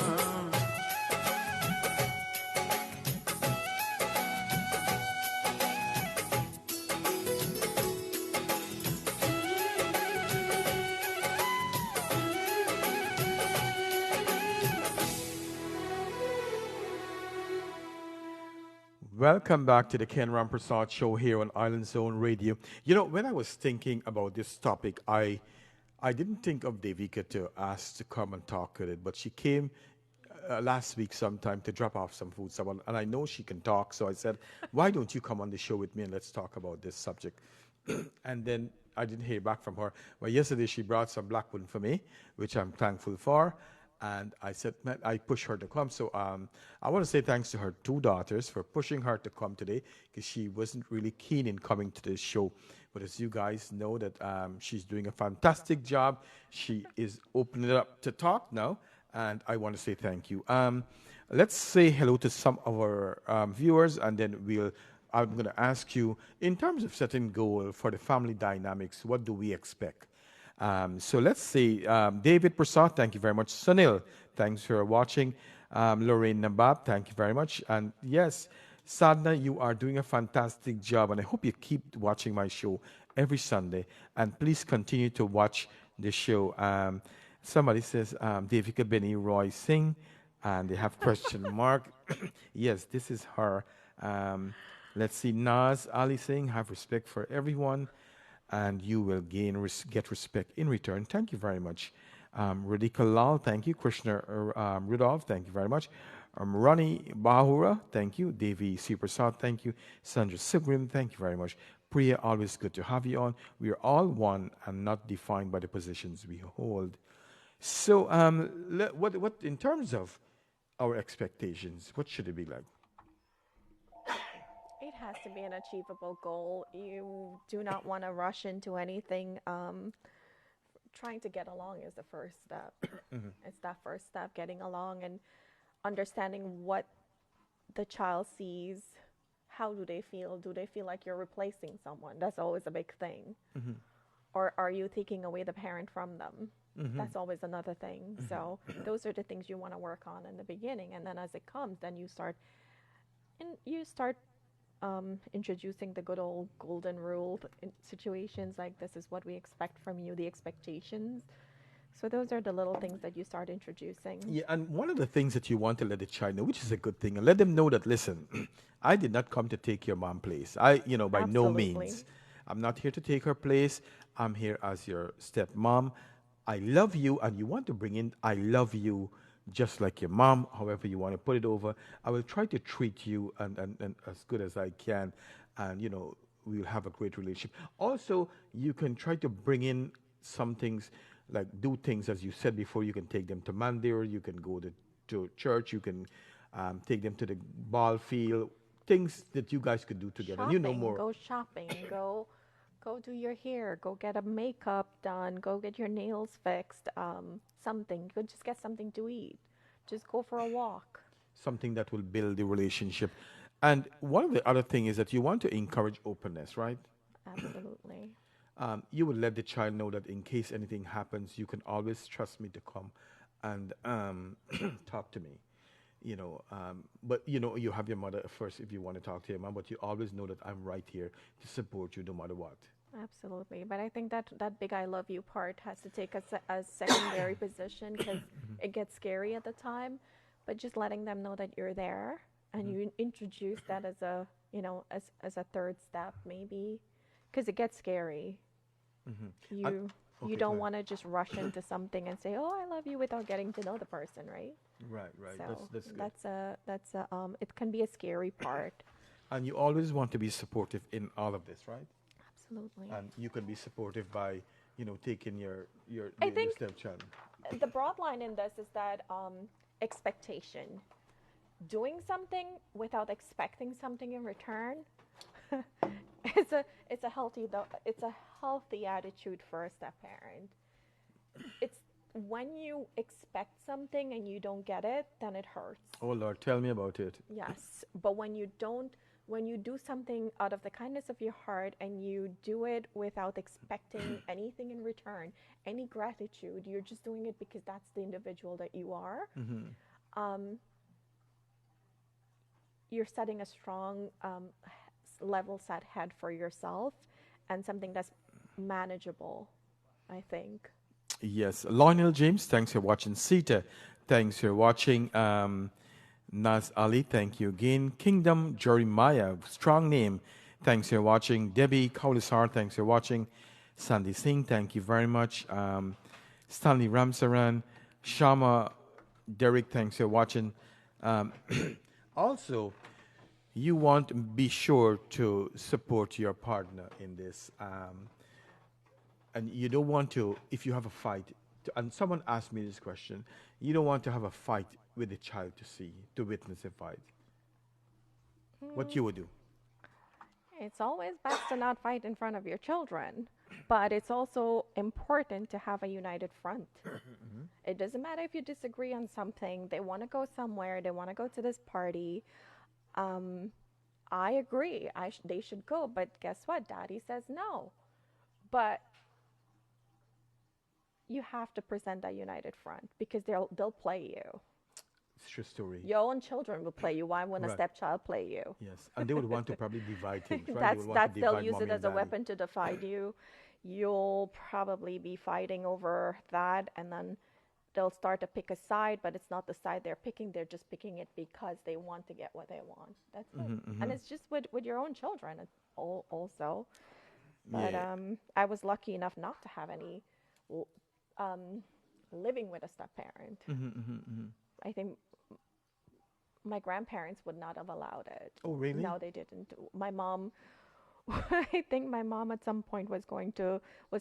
Welcome back to the Ken Rampersaud Show here on Island Zone Radio. You know, when I was thinking about this topic, I didn't think of Devika to ask to come and talk with it, but she came last week sometime to drop off some food, someone, and I know she can talk, so I said, why don't you come on the show with me and let's talk about this subject. And then I didn't hear back from her. Well, yesterday she brought some black pudding for me, which I'm thankful for. And I said, man, I pushed her to come. So I want to say thanks to her two daughters for pushing her to come today, because she wasn't really keen in coming to this show. But as you guys know, that she's doing a fantastic job. She is opening it up to talk now, and I want to say thank you. Let's say hello to some of our viewers, and then I'm going to ask you, in terms of setting goal for the family dynamics, what do we expect? So let's see. David Prasad, thank you very much. Sunil, thanks for watching. Lorraine Nabab, thank you very much. And yes, Sadna, you are doing a fantastic job, and I hope you keep watching my show every Sunday. And please continue to watch the show. Somebody says, Devika Benny Roy Singh, and they have question mark. Yes, this is her. Let's see. Naz Ali Singh, have respect for everyone, and you will get respect in return. Thank you very much. Radhika Lal, thank you. Krishna Rudolph, thank you very much. Rani Bahura, thank you. Devi C. Prasad, thank you. Sandra Sigrim, thank you very much. Priya, always good to have you on. We are all one and not defined by the positions we hold. So, what in terms of our expectations, what should it be like? It has to be an achievable goal. You do not want to rush into anything. Trying to get along is the first step. Mm-hmm. It's that first step, getting along and understanding what the child sees. How do they feel? Do they feel like you're replacing someone? That's always a big thing. Mm-hmm. Or are you taking away the parent from them? Mm-hmm. That's always another thing. Mm-hmm. So those are the things you want to work on in the beginning. And then as it comes, then you start introducing the good old golden rule in situations like this is what we expect from you, the expectations. So those are the little things that you start introducing. Yeah, and one of the things that you want to let the child know, which is a good thing, and let them know that, listen, I did not come to take your mom's place. By no Absolutely. means. I'm not here to take her place. I'm here as your stepmom. I love you, and you want to bring in I love you just like your mom, however you want to put it over. I will try to treat you and as good as I can, and, we'll have a great relationship. Also, you can try to bring in some things, like do things, as you said before. You can take them to Mandir, you can go to church, you can take them to the ball field, things that you guys could do together. Shopping, You know more. Go shopping, go do your hair, go get a makeup done, go get your nails fixed, something. You could just get something to eat. Just go for a walk. Something that will build the relationship. And one of the other things is that you want to encourage openness, right? Absolutely. You will let the child know that in case anything happens, you can always trust me to come and talk to me. But you have your mother first if you want to talk to your mom, but you always know that I'm right here to support you no matter what. Absolutely. But I think that big I love you part has to take a secondary position, because it gets scary at the time. but just letting them know that you're there, and you introduce that as a, as a third step maybe, because it gets scary. You okay, go don't ahead. want to just rush into something and say, "Oh, I love you," without getting to know the person, right? Right, right. So That's good. that's a it can be a scary part. And you always want to be supportive in all of this, right? Absolutely. And you can be supportive by, taking your I think stepchild. the broad line in this is that expectation. Doing something without expecting something in return, it's a healthy attitude for a step parent. It's when you expect something and you don't get it, then it hurts. Oh Lord, tell me about it. Yes, but when you do something out of the kindness of your heart and you do it without expecting anything in return, any gratitude, you're just doing it because that's the individual that you are. You're setting a strong level set head for yourself, and something that's manageable, I think. Yes, Lionel James, thanks for watching. Sita, thanks for watching. Naz Ali, thank you again. Kingdom Jeremiah, strong name, thanks for watching. Debbie Kaulisar, thanks for watching. Sandy Singh, thank you very much. Stanley Ramsaran, Shama Derek, thanks for watching. Also, you want to be sure to support your partner in this. And you don't want to, if you have a fight, and someone asked me this question, you don't want to have a fight with the child to witness a fight. What you would do? It's always best to not fight in front of your children, but it's also important to have a united front. It doesn't matter if you disagree on something. They want to go somewhere. They want to go to this party. I agree. They should go, but guess what? Daddy says no. But you have to present that united front, because they'll play you. It's a true story. Your own children will play you. Why wouldn't a Right. stepchild play you? Yes, and they would want to probably divide things, right? They'll use it as a weapon to divide you. You'll probably be fighting over that, and then they'll start to pick a side, but it's not the side they're picking. They're just picking it because they want to get what they want. That's it. And it's just with your own children also. But Yeah. I was lucky enough not to have any living with a step parent. I think my grandparents would not have allowed it. Oh, really? No, they didn't. My mom, I think my mom at some point was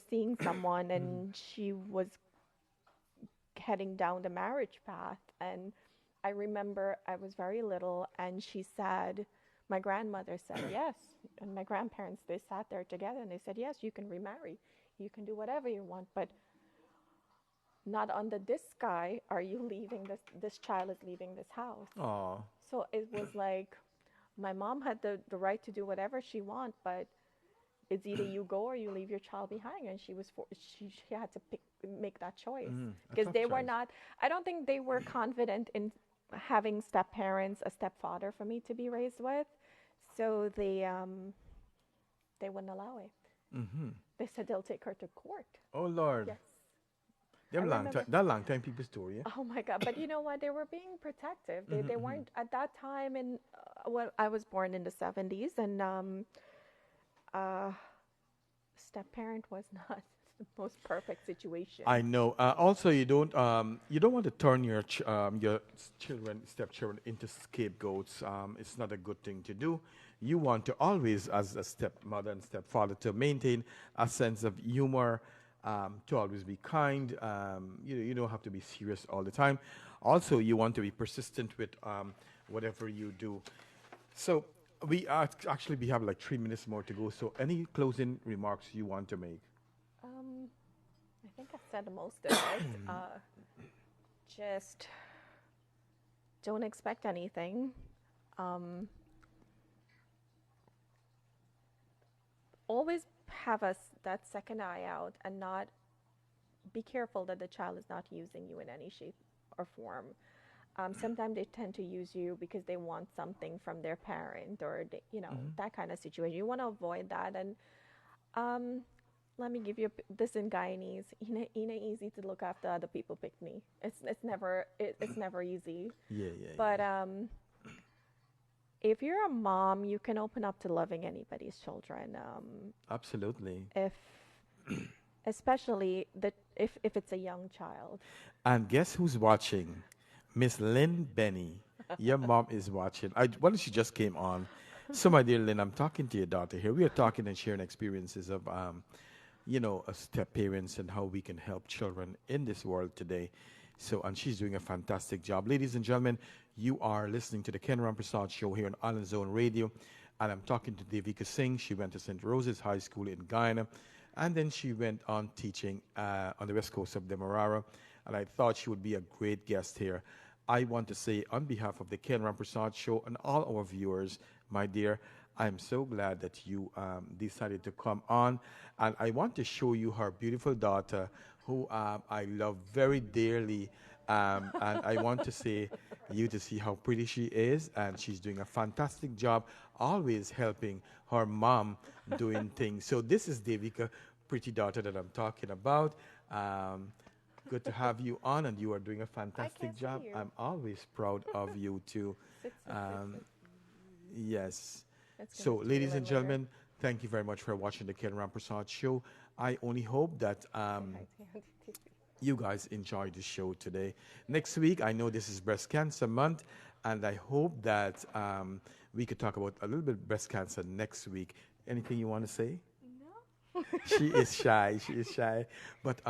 seeing someone, and she was heading down the marriage path. And I remember I was very little, and she said, my grandmother said yes, and my grandparents, they sat there together and they said, yes, you can remarry, you can do whatever you want, but not under this guy are you leaving this child is leaving this house. Oh, So it was like my mom had the right to do whatever she want, but it's either you go or you leave your child behind, and she had to make that choice, because they were not, I don't think they were confident in having step parents, a stepfather for me to be raised with, so they wouldn't allow it. They said they'll take her to court. oh Lord. Yes. That long time people story. Yeah? Oh my God! But you know what? They were being protective. They weren't at that time. And well, I was born in the 70s, and step parent was not the most perfect situation. I know. Also, you don't want to turn your stepchildren into scapegoats. It's not a good thing to do. You want to always, as a stepmother and stepfather, to maintain a sense of humor, to always be kind. You don't have to be serious all the time. Also, you want to be persistent with whatever you do. So we have like 3 minutes more to go. So any closing remarks you want to make? I think I've said most of it. Just don't expect anything. Always have that second eye out, and not be careful that the child is not using you in any shape or form. Sometimes they tend to use you because they want something from their parent, or that kind of situation. You want to avoid that, and Let me give you this in Guyanese. Ina easy to look after other people pick me. It's never easy. Yeah. But if you're a mom, you can open up to loving anybody's children. Absolutely. If especially if it's a young child. And guess who's watching? Miss Lynn Benny. Your mom is watching. Well, she just came on. So, my dear Lynn, I'm talking to your daughter here. We are talking and sharing experiences of, as step parents and how we can help children in this world today. So, and she's doing a fantastic job. Ladies and gentlemen, you are listening to the Ken Rampersaud Show here on Island Zone Radio. And I'm talking to Devika Singh. She went to St. Rose's High School in Guyana. And then she went on teaching on the west coast of Demerara. And I thought she would be a great guest here. I want to say on behalf of the Ken Rampersaud Show and all our viewers, my dear, I'm so glad that you decided to come on. And I want to show you her beautiful daughter, who I love very dearly. And I want to say you to see how pretty she is. And she's doing a fantastic job, always helping her mom doing things. So this is Devika, pretty daughter that I'm talking about. Good to have you on, and you are doing a fantastic job. I'm always proud of you too. Yes. So, ladies and gentlemen, thank you very much for watching the Ken Rampersaud Show. I only hope that you guys enjoyed the show today. Next week, I know this is Breast Cancer Month, and I hope that we could talk about a little bit breast cancer next week. Anything you want to say? No. She is shy. She is shy. But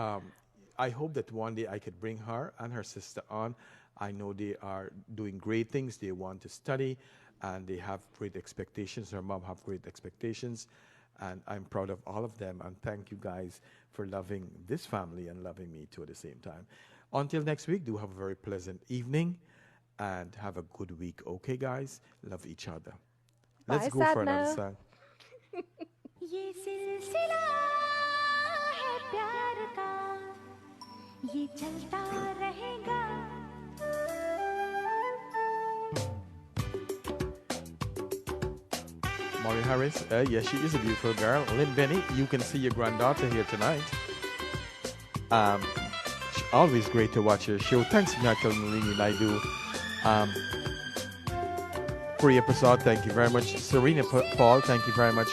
I hope that one day I could bring her and her sister on. I know they are doing great things. They want to study, and they have great expectations. Her mom have great expectations, and I'm proud of all of them. And thank you guys for loving this family and loving me too at the same time. Until next week, do have a very pleasant evening, and have a good week. Okay, guys? Love each other. Bye, Let's go for another song. ये सिलसिला है प्यार का, ये चलता रहेगा. Maureen Harris, yes, she is a beautiful girl. Lynn Benny, you can see your granddaughter here tonight. Always great to watch your show. Thanks, Michael Nalini Naidu. Priya Prasad, thank you very much. Serena Paul, thank you very much.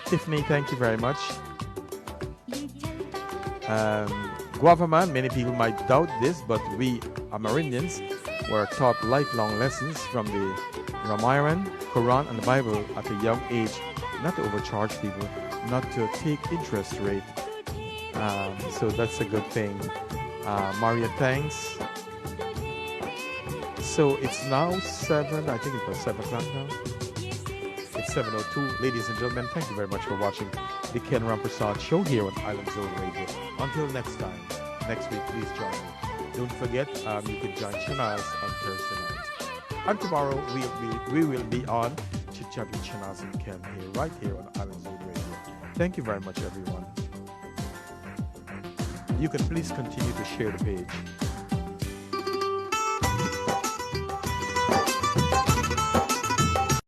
Tiffany, thank you very much. Guava Man, many people might doubt this, but we Amerindians were taught lifelong lessons from the Ramayana, Quran, and the Bible at a young age, not to overcharge people, not to take interest rate. So that's a good thing. Maria, thanks. So it's now 7, I think it was 7 o'clock now. It's 7:02. Ladies and gentlemen, thank you very much for watching the Ken Rampersaud Show here on Island Zone Radio. Until next time, next week, please join me. Don't forget, you can join Chanaz on Thursday night. And tomorrow, we will be on Chit Chat with Chanaz and Ken here, right here on Island Zone Radio. Thank you very much, everyone. You can please continue to share the page.